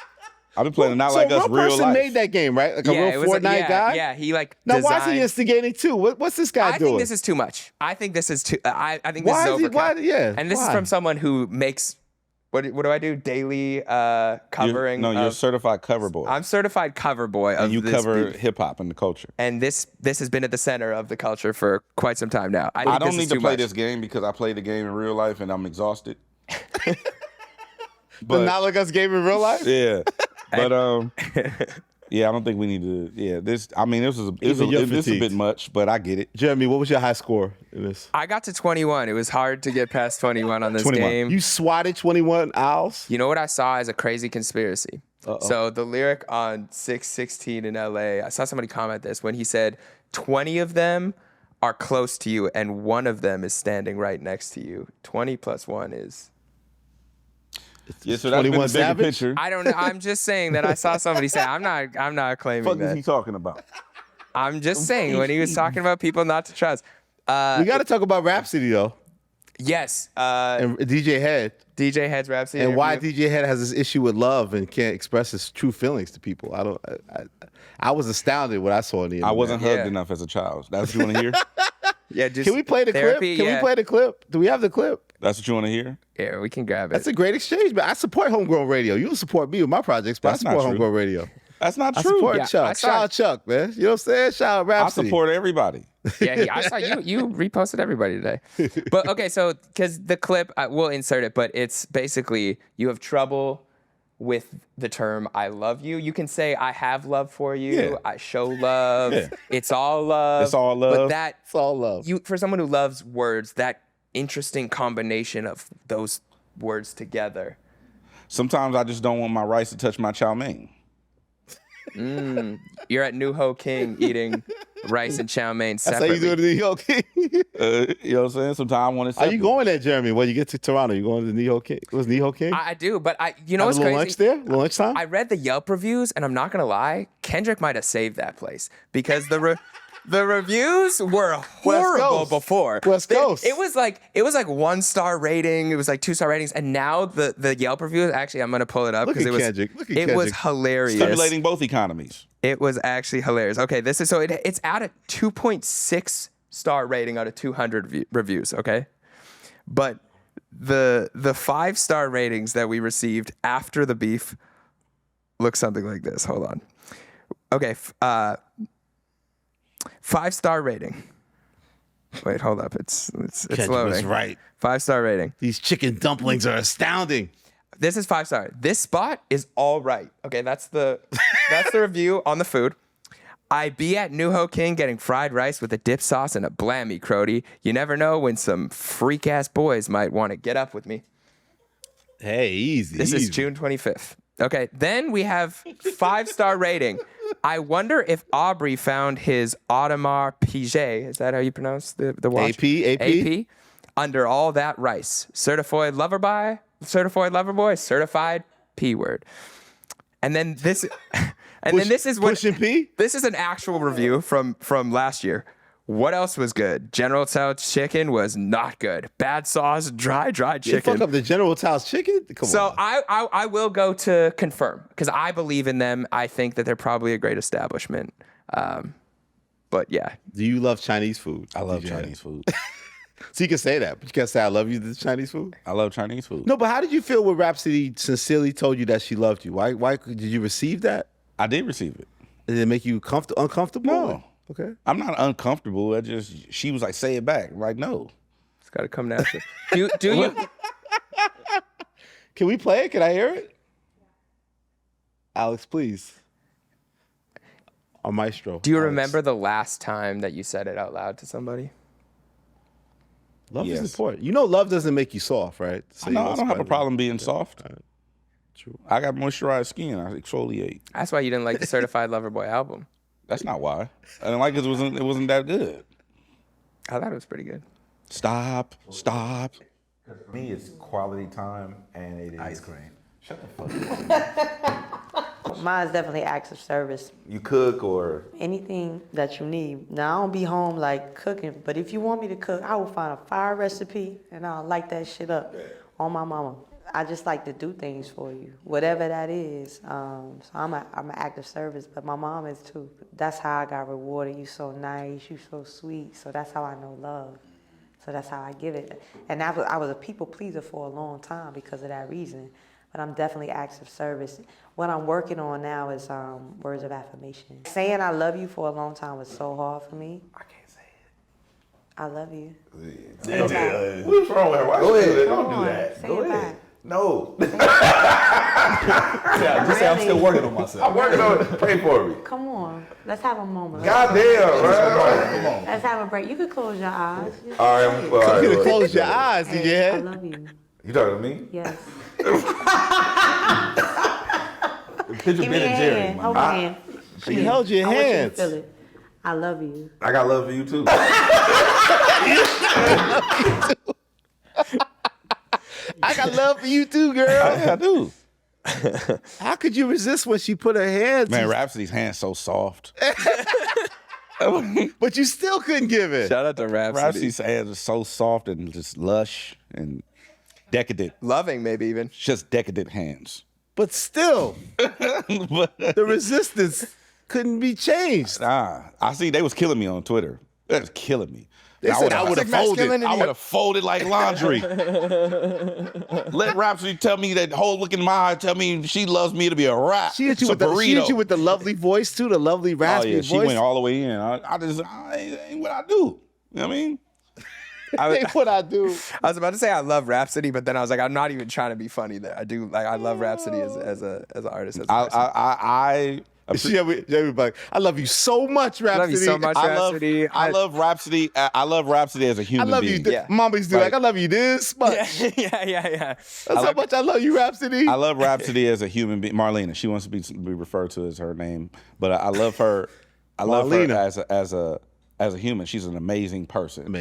I've been playing Not Like Us real life. Person made that game, right? Like a real Fortnite guy? Yeah, he Now, designed... why is he instigating too? What's this guy doing? I think this is too much. I think this is too... I think this is overkill. And this is from someone who makes... What do I do? Daily covering. You're a certified cover boy. I'm certified cover boy. And you cover hip hop and the culture. And this has been at the center of the culture for quite some time now. I don't need to play this game because I play the game in real life and I'm exhausted. But Not Like Us game in real life? Yeah. But yeah, I don't think we need to. Yeah, this a bit much, but I get it. Jeremy, what was your high score in this? I got to 21. It was hard to get past 21 on this 21. game. You swatted 21 owls? You know what I saw as a crazy conspiracy? So the lyric on 616 in LA, I saw somebody comment this when he said 20 of them are close to you and one of them is standing right next to you. 20 plus 1 is... Yeah, so that's been the bigger picture. I don't know. I'm just saying that I saw somebody say. I'm not claiming What the fuck that. is he talking about? I'm just saying when he was talking about people not to trust. We got to talk about Rapsody though. Yes. And DJ Hed. DJ Hed's Rapsody. And why DJ Hed has this issue with love and can't express his true feelings to people. I was astounded when I saw it. I wasn't hugged enough as a child. That's what you want to hear? Yeah. Just Can we play the clip? Can we play the clip? Do we have the clip? That's what you want to hear? Yeah, we can grab it. That's a great exchange, man. I support Homegrown Radio. You don't support me with my projects, but That's I support not true. Homegrown Radio. That's not I true. support Chuck. Shout out Chuck, man. You know what I'm saying? Shout out Rapsody. I support everybody. Yeah, I saw you reposted everybody today. But okay, so because the clip, we'll insert it, but it's basically you have trouble with the term "I love you." You can say "I have love for you," Yeah. "I show love," Yeah. "It's all love." It's all love. But It's all love. for someone who loves words, that interesting combination of those words together. Sometimes I just don't want my rice to touch my chow mein. You're at New Ho King eating rice and chow mein That's how separately. you do it in New York. You know what I'm saying? Sometimes I want to. Are you going there, Jeremy? When you get to Toronto, you going to New York King? Was New York King? I do, but you know Have what's a little crazy? lunch there? Little lunchtime? I read the Yelp reviews, and I'm not gonna lie, Kendrick might have saved that place because the reviews were horrible Coast. before. West Coast. It was like 1-star rating. It was like 2-star ratings, and now the Yelp reviews. Actually, I'm gonna pull it up Look because at it was Kendrick. Look at it was Kendrick. hilarious. Stimulating both economies. It was actually hilarious. Okay, this is it's at a 2.6 star rating out of 200 reviews. Okay, but the 5-star ratings that we received after the beef look something like this. Hold on. Okay, 5-star rating. Wait, hold up. It's Kendrick loading. was right. 5-star rating. These chicken dumplings are astounding. This is 5-star. This spot is all right. Okay, that's the review on the food. I be at New Ho King getting fried rice with a dip sauce and a blammy, Crody. You never know when some freak-ass boys might want to get up with me. Hey, easy. This is June 25th. Okay, then we have 5-star rating. I wonder if Aubrey found his Audemars Piguet. Is that how you pronounce the watch? AP? Under all that rice. Certified lover boy, certified P word. And then this this is what Pushing P? This is an actual review from last year. What else was good? General Tso's chicken was not good. Bad sauce, dry You chicken. fuck up the General Tso's chicken? Come So on. I will go to confirm because I believe in them. I think that they're probably a great establishment. But yeah, Do you love Chinese food? I love DJ? Chinese food. So you can say that, but you can't say I love you to Chinese food? I love Chinese food. No, but how did you feel when Rapsody sincerely told you that she loved you? Why did you receive that? I did receive it. Did it make you uncomfortable? No. Okay. I'm not uncomfortable. She was like, say it back. I'm like, no. it's got to come naturally. Do you? Can we play it? Can I hear it? Alex, please. Our maestro. Do you Alex. remember the last time that you said it out loud to somebody? Love is Yes. important. You know love doesn't make you soft, right? So I don't have a problem being soft. True. I got moisturized skin. I exfoliate. That's why you didn't like the Certified Lover Boy album. That's not why. I didn't like it. It wasn't that good. I thought it was pretty good. Stop. For me, it's quality time and it is ice cream. Shut the fuck up. Mine's definitely acts of service. You cook or Anything that you need. Now, I don't be home like cooking, but if you want me to cook, I will find a fire recipe and I'll light that shit up on my mama. I just like to do things for you, whatever that is. So I'm an act of service, but my mom is too. That's how I got rewarded. You so nice, you so sweet. So that's how I know love. So that's how I give it. And I was a people pleaser for a long time because of that reason. But I'm definitely acts of service. What I'm working on now is words of affirmation. Saying I love you for a long time was so hard for me. I can't say it. I love you. What's wrong with her? Why Go she ahead. do that? Come Don't on, do that. say Go it ahead. back. No. Yeah, just say I'm still working on myself. I'm working on it. Pray for me. Come on. Let's have a moment. Goddamn, bro. Come on. Let's have a break. You could close your eyes. Just All right, say it. all right. You could close your eyes, Hey, DJ I Hed. love you. You talking to me? Yes. Picture Give me your Ben and Jerry. hand. Hold my hand. She held your I want you to hands. feel it. I love you. I got love for you too. I got love for you too, girl. I do. How could you resist when she put her hands? Man, Rhapsody's hand's so soft. But you still couldn't give it. Shout out to Rapsody. Rhapsody's hands are so soft and just lush and decadent. Loving, maybe even. Just decadent hands. But still, the resistance couldn't be changed. I see they was killing me on Twitter. They was killing me. They said I would have folded. I would have folded like laundry. Let Rhapsody tell me that whole look in my eye, tell me she loves me to be a rat. She hit you, It's a she hit burrito. you with the lovely voice too, the lovely raspy Oh yeah, voice. she went all the way in. I ain't what I do. You know what I mean? what I do. I was about to say I love Rapsody, but then I was like, I'm not even trying to be funny there. I do like I love Rapsody as an artist. As a person. I love you so much, Rapsody. I love you so much, Rapsody. I love Rapsody. I love Rapsody as a human being. You. Mommies do like I love you this much. Yeah. That's how much I love you, Rapsody. I love Rapsody as a human being. Marlena, she wants to be referred to as her name, but I love her. I love her as a human. She's an amazing person.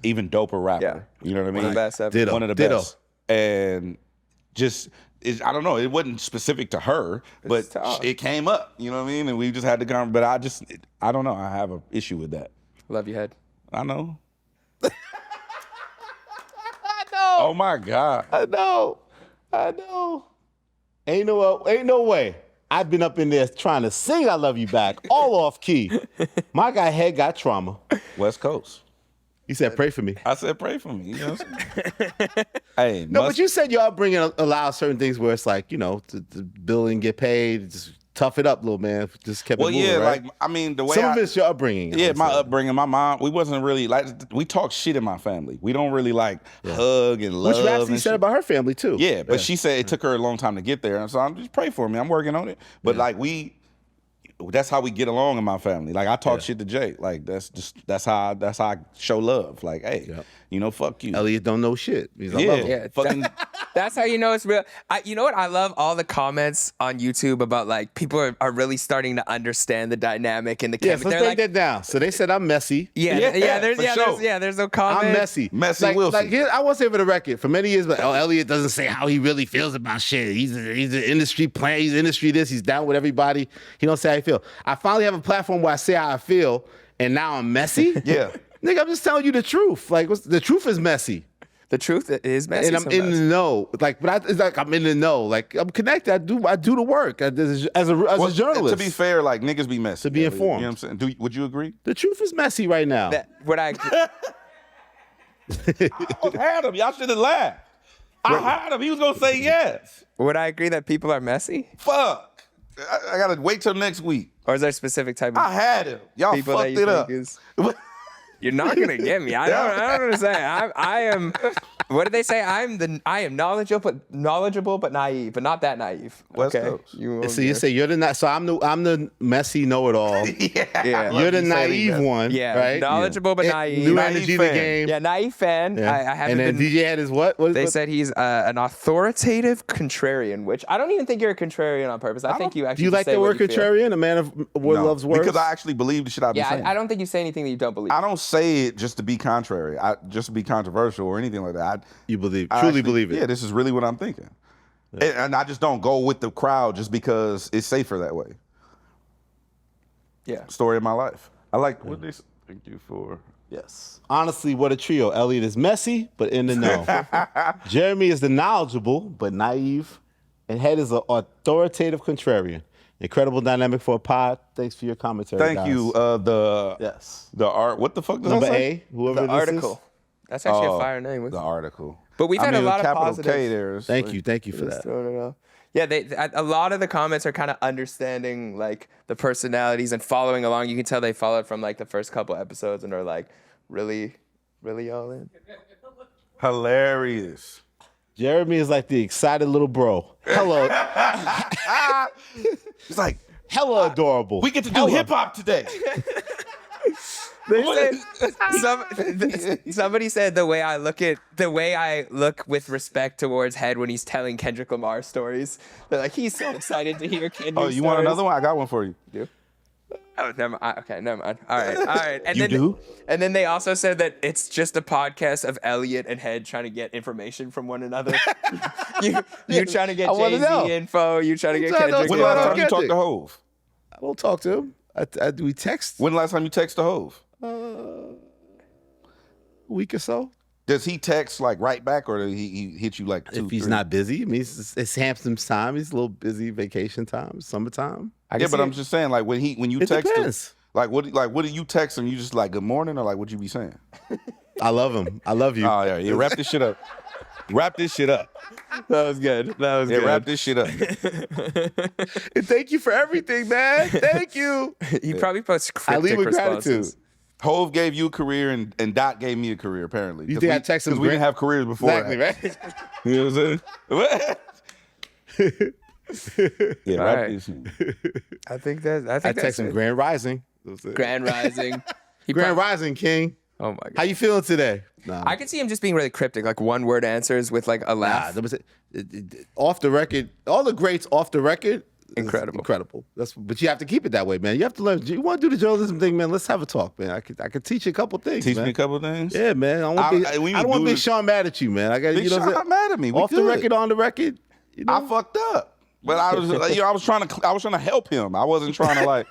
Even doper rapper. Yeah. You know what I mean? One of the best ever. Ditto. One of the best. And just. I don't know. It wasn't specific to her, but it came up. You know what I mean? And we just had to come. But I don't know. I have an issue with that. Love you, Head. I know. I know. Oh my God. I know. Ain't no way. I've been up in there trying to sing "I Love You" back, all off key. My guy Head got trauma. West Coast. He said, "Pray for me." I said, "Pray for me." You know what I'm saying? Hey, but you said your upbringing allows certain things where it's like, the bill and get paid, just tough it up, little man. Just kept it moving, right? like I mean, the way some of it's your upbringing. Yeah, my upbringing. My mom, we wasn't really like we talk shit in my family. We don't really hug and love. Which Rapsody said about her family too. Yeah, but she said it took her a long time to get there, and so I'm just pray for me. I'm working on it. But that's how we get along in my family. Like I talk shit to Jay. Like that's how I show love. Like, hey, fuck you. Elliott don't know shit. He's fucking. That's how you know it's real. You know what? I love all the comments on YouTube about like people are really starting to understand the dynamic in the chemistry. Yeah, so take that down. So they said I'm messy. There's no comment. I'm messy. Messy Wilson. I won't say for the record. For many years, but Elliott doesn't say how he really feels about shit. He's an industry player. He's industry this. He's down with everybody. He don't say how he feel. I finally have a platform where I say how I feel, and now I'm messy. Yeah, nigga, I'm just telling you the truth. Like, the truth is messy. The truth is messy, and I'm in the know. Like, but it's like I'm in the know. Like, I'm connected. I do the work as a journalist. To be fair, like niggas be messy. To be informed. You know what I'm saying? Would you agree? The truth is messy right now. Would I agree? I had him. Y'all should have laughed. I had him. He was gonna say yes. Would I agree that people are messy? Fuck. I gotta wait till next week. Or is there a specific type of I had him. Y'all people fucked it up. You're not gonna get me. I don't understand. I am. What did they say? I am knowledgeable but naive, but not that naive. West Okay. Coast. You say you're the so I'm the messy know-it-all. Yeah. You're the naive one. Yeah. Right? Knowledgeable but naive. New Naive energy in the fan. game. Yeah, naive fan. Yeah. I haven't and then been. DJ Hed is what? They said he's an authoritative contrarian, which I don't even think you're a contrarian on purpose. I think you actually. Do you like the word contrarian? A man of loves words. Because I actually believe the shit I've been saying. I don't think you say anything that you don't believe. I don't say it just to be contrary. Just to be controversial or anything like that. You truly believe it. Yeah, this is really what I'm thinking. Yeah. And I just don't go with the crowd just because it's safer that way. Yeah. Story of my life. I like what they thank you for. Yes. Honestly, what a trio. Elliott is messy, but in the know. Jeremy is the knowledgeable, but naive. And Head is an authoritative contrarian. Incredible dynamic for a pod. Thanks for your commentary. Thank you. The art. What the fuck does Number that say? A, whoever The this article. That's actually a fire name. The article. But we've had a lot of positive. K there's Thank you for that. Yeah, a lot of the comments are kind of understanding like the personalities and following along. You can tell they followed from like the first couple episodes and are like really, really all in. Hilarious. Jeremy is like the excited little bro. Hello. It's like, hella adorable. We get to do hip hop today. Somebody said the way I look with respect towards Head when he's telling Kendrick Lamar stories. They're like, he's so excited to hear Kendrick. Oh, you want another one? I got one for you. You do? Oh, never mind. Okay, never mind. All right. And you do? And then they also said that it's just a podcast of Elliott and Head trying to get information from one another. you trying to get Jay-Z info. You trying to get Kendrick. When the last time you talked to Hove? I won't talk to him. We text. When the last time you text to Hove? A week or so. Does he text like right back, or does he hit you like 2, If he's 3? not busy, I mean, it's Hampton's time. He's a little busy, vacation time, summertime. Yeah, but I'm just saying, like when you It text depends. him, like what do you text him? You just like good morning, or like what you be saying? I love him. I love you. Oh yeah, wrap this shit up. Wrap this shit up. That was good. Good. Wrap this shit up. And thank you for everything, man. Thank you. He probably posts I leave cryptic with responses. gratitude. Hove gave you a career and Dot gave me a career, apparently. You think I text him? Because we didn't have careers before. Exactly, right? You know what I'm saying? Yeah, All rap right. is- I think that. I I think text that's him it. Grand Rising. Grand Rising. He Grand prob- Rising, King. Oh my god. How you feeling today? Nah, I could see him just being really cryptic, like one word answers with like a nah, laugh. that was it. Off the record, all the greats off the record. is Incredible. incredible. But you have to keep it that way, man. You have to learn. You want to do the journalism thing, man? Let's have a talk, man. I could teach you a couple things. Teach man. me a couple things? Yeah, man. I don't when you want do Big it- Sean mad at you, man. I got Big you know. Sean not mad at me. We Off the good. record, on the record. You know? I fucked up. But I was I was trying to help him. I wasn't trying to like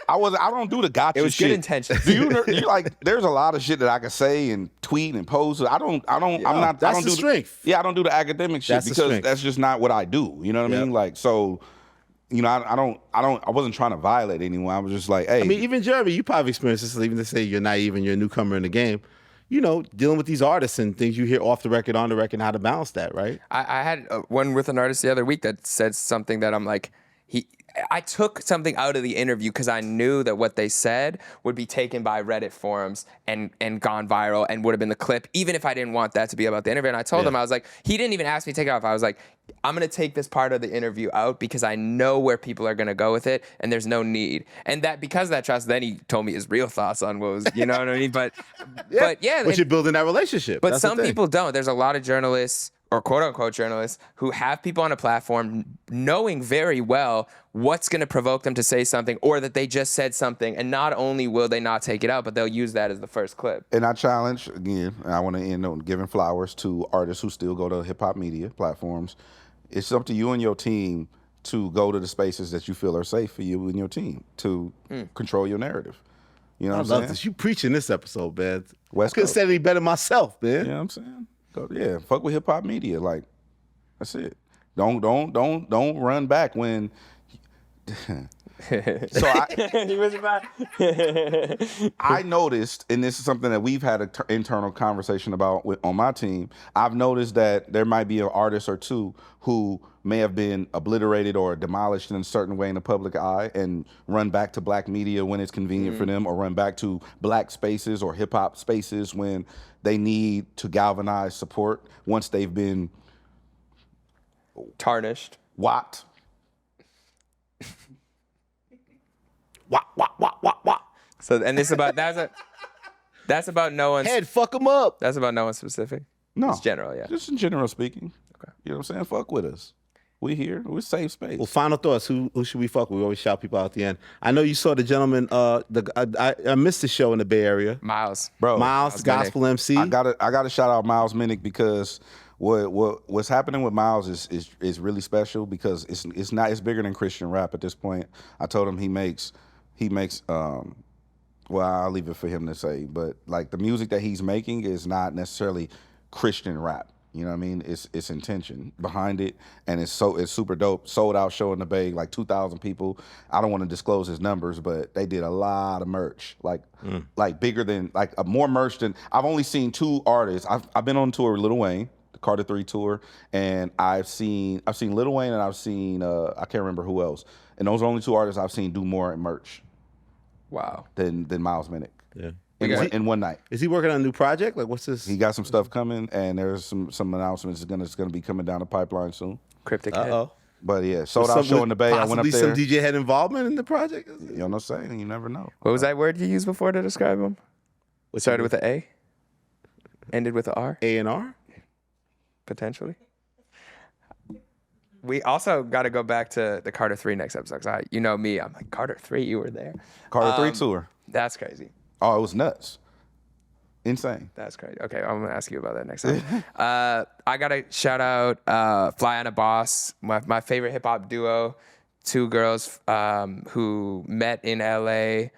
I don't do the gotcha It was shit. good intentions. Do you like there's a lot of shit that I can say and tweet and post. I'm not that's I don't the do strength. Yeah, I don't do the academic shit That's the because strength. that's just not what I do. You know what I mean? Like so I wasn't trying to violate anyone. I was just like, hey. I mean, even Jeremy, you probably experienced this. Even to say you're naive and you're a newcomer in the game, you know, dealing with these artists and things you hear off the record, on the record, and how to balance that, right? I had one with an artist the other week that said something that I'm like, I took something out of the interview because I knew that what they said would be taken by Reddit forums and gone viral and would have been the clip, even if I didn't want that to be about the interview. And I told him, I was like, he didn't even ask me to take it off. I was like, I'm going to take this part of the interview out because I know where people are going to go with it and there's no need. And that because of that trust, then he told me his real thoughts on what was, you know what I mean? But yeah. But you're building that relationship. But That's the some thing. people don't. There's a lot of journalists or quote unquote journalists who have people on a platform knowing very well what's going to provoke them to say something or that they just said something. And not only will they not take it out, but they'll use that as the first clip. And I challenge, again, and I want to end on giving flowers to artists who still go to hip-hop media platforms. It's up to you and your team to go to the spaces that you feel are safe for you and your team to control your narrative. You know I what I'm love saying? this. You preaching this episode, man. West I couldn't Coast. say any better myself, man. You know what I'm saying? Yeah, fuck with hip-hop media. Like, that's it. Don't run back when... So I noticed, and this is something that we've had an internal conversation about on my team. I've noticed that there might be an artist or two who may have been obliterated or demolished in a certain way in the public eye and run back to black media when it's convenient for them, or run back to black spaces or hip hop spaces when they need to galvanize support once they've been tarnished, whopped. So, and this about that's about no one's Head, fuck them up. That's about no one specific. No, It's general, yeah. Just in general speaking. Okay, you know what I'm saying? Fuck with us. We here. We're safe space. Well, final thoughts. Who should we fuck with? We always shout people out at the end. I know you saw the gentleman. I missed the show in the Bay Area. Miles, Bro, Miles, the gospel MC. I gotta shout out Miles Minnick because what's happening with Miles is really special because it's bigger than Christian rap at this point. I told him he makes well, I'll leave it for him to say, but like the music that he's making is not necessarily Christian rap. You know what I mean? It's intention behind it, and it's super dope. Sold out show in the Bay, like 2,000 people. I don't want to disclose his numbers, but they did a lot of merch, like bigger than more merch than I've only seen two artists. I've been on tour with Lil Wayne, the Carter 3 tour, and I've seen Lil Wayne and I've seen I can't remember who else, and those are only two artists I've seen do more in merch. Wow. Than Miles Minnick. Yeah. In one night. Is he working on a new project? Like, what's this? He got some stuff coming, and there's some announcements that's gonna be coming down the pipeline soon. Cryptic Head. Uh-oh. But yeah, sold out show in the Bay. I went up there. Some DJ Hed involvement in the project? You know what I'm saying? You never know. What was that word you used before to describe him? It started with an A, ended with an R. A&R? Potentially. We also got to go back to the Carter 3 next episode. 'Cause you know me, I'm like, Carter 3, you were there. Carter 3 tour. That's crazy. Oh, it was nuts. Insane. That's crazy. Okay, I'm going to ask you about that next time. I got to shout out Fly on a Boss, my favorite hip-hop duo. Two girls who met in LA,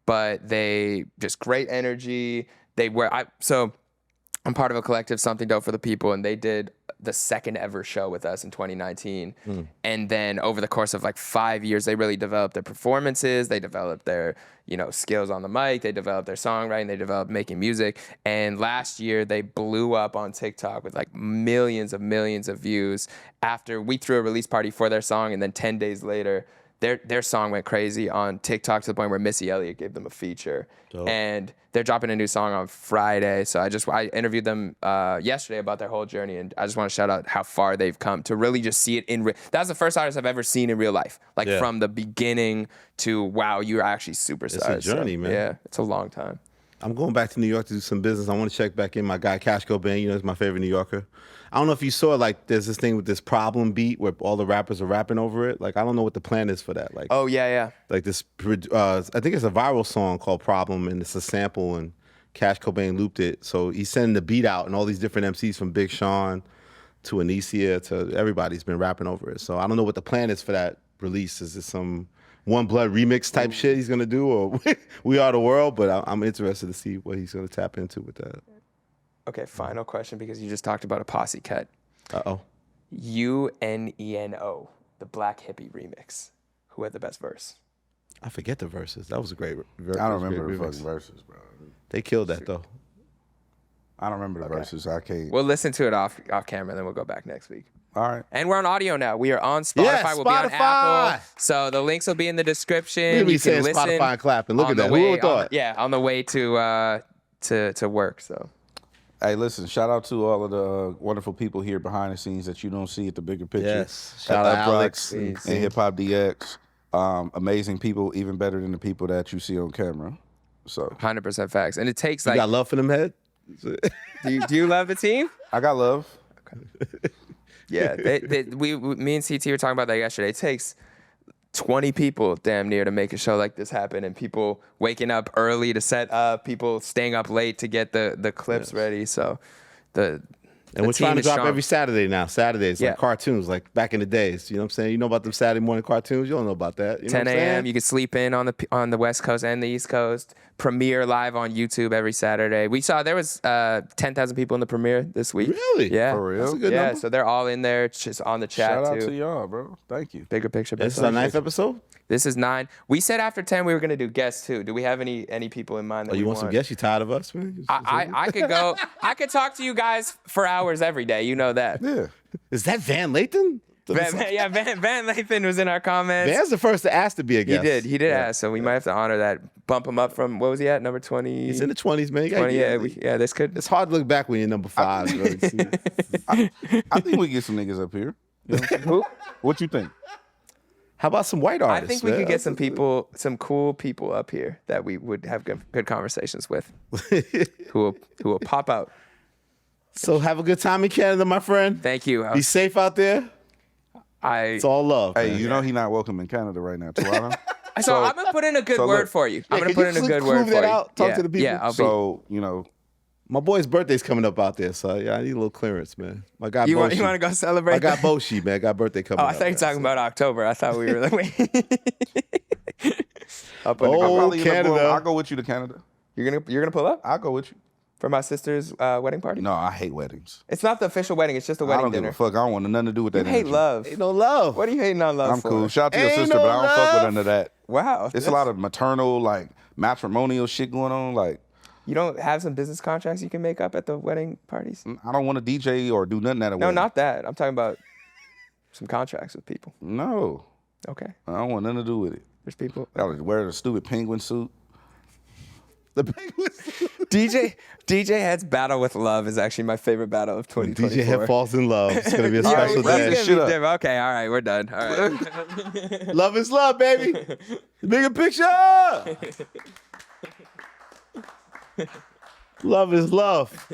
but they just great energy. So I'm part of a collective, Something Dope for the People, and they did the second ever show with us in 2019. And then over the course of like 5 years, they really developed their performances. They developed their, skills on the mic. They developed their songwriting. They developed making music. And last year, they blew up on TikTok with like millions of views after we threw a release party for their song. And then 10 days later, their song went crazy on TikTok to the point where Missy Elliott gave them a feature. Dope. And they're dropping a new song on Friday. So I interviewed them yesterday about their whole journey, and I just want to shout out how far they've come to really just see it in that's the first artist I've ever seen in real life. Like from the beginning to wow, you're actually superstars. It's a journey, man. Yeah, it's a long time. I'm going back to New York to do some business. I want to check back in my guy Cash Cobain. You know, he's my favorite New Yorker. I don't know if you saw, like, there's this thing with this problem beat where all the rappers are rapping over it. Like, I don't know what the plan is for that. Like, oh yeah. Like this, I think it's a viral song called Problem, and it's a sample, and Cash Cobain looped it. So he's sending the beat out, and all these different MCs from Big Sean to Anicia to everybody's been rapping over it. So I don't know what the plan is for that release. Is it some One Blood remix type shit he's gonna do, or We Are the World? But I'm interested to see what he's gonna tap into with that. Okay, final question, because you just talked about a posse cut. Uh-oh. UNENO, the Black Hippie remix. Who had the best verse? I forget the verses. That was a great verse. I don't remember the fucking verses, bro. They killed that though. I don't remember the verses. I can't. We'll listen to it off camera, then we'll go back next week. All right. And we're on audio now. We are on Spotify. Yes, we'll be on Apple. So the links will be in the description. We'll be you saying can listen Spotify and clapping. Look on at the that. way- Who would have thought? on the way to work. So. Hey, listen, shout out to all of the wonderful people here behind the scenes that you don't see at the bigger picture. Yes. Shout out Alex and HipHopDX. Amazing people, even better than the people that you see on camera. So 100% facts. And it takes You like... got love for them, Head? do you love the team? I got love. Yeah, me and CT were talking about that yesterday. It takes 20 people damn near to make a show like this happen, and people waking up early to set up, people staying up late to get the clips ready. So And we're trying to drop strong. every Saturday now. Saturdays, like cartoons, like back in the days. You know what I'm saying? You know about them Saturday morning cartoons? You don't know about that. You know 10 what I'm saying? a.m. You can sleep in on the West Coast and the East Coast. Premiere live on YouTube every Saturday. We saw there was 10,000 people in the premiere this week. Really? Yeah. For real? That's a good Yeah, number. so they're all in there, just on the chat Shout out too. to y'all, bro. Thank you. Bigger picture. This is our 9th episode? This is 9. We said after 10 we were gonna do guests too. Do we have any people in mind that Oh, you we want some guests? You tired of us, man? I could go. I could talk to you guys for hours every day. You know that. Yeah. Is that Van Lathan? Van Lathan was in our comments. Van's the first to ask to be a guest. He did ask, so we might have to honor that. Bump him up from, what was he at, number 20? He's in the 20s, man. You gotta 20, get- this could. It's hard to look back when you're number 5. I think we can get some niggas up here. You know what I'm saying? Who? What you think? How about some white I artists? think we man? could get some people, some cool people up here that we would have good conversations with, who will pop out. So have a good time in Canada, my friend. Thank you. Be safe out there. It's all love. Hey, man. you know he not welcome in Canada right now, Toronto. So I'm gonna put in a good so word look- for you. I'm gonna can put you in a good prove word for that you. out? Talk to the people. Yeah, I'll be. So, you know, My boy's birthday's coming up out there, so yeah, I need a little clearance, man. My guy You want Boshi. to go celebrate? I got Boshi, man. Got birthday coming Oh, up. I thought you were man. talking about October. I thought we were like, wait. I'll put in a good- I'll probably end up Canada. going- I'll go with you to Canada. You're gonna pull up I'll go with you. for my sister's wedding party? No, I hate weddings. It's not the official wedding. It's just a I wedding don't dinner. give a fuck. I don't want nothing to do with that. You hate energy. love. Ain't no love. What are you hating on love I'm for? cool. Shout out to your Ain't sister, no but I don't fuck with love. none of that. Wow. It's a lot of maternal, like matrimonial shit going on. Like, You don't have some business contracts you can make up at the wedding parties? I don't want to DJ or do nothing at a No, wedding. not that. I'm talking about some contracts with people. No, Okay. I don't want nothing to do with it. There's people. I was wearing a stupid penguin suit. The Penguins. DJ Hed's battle with love is actually my favorite battle of 2024. DJ Head falls in love. It's gonna be a Yeah, special it's wrap day. this gonna shit be up. different. Okay, all right, we're done. All right. Love is love, baby. Bigger picture. Love is love.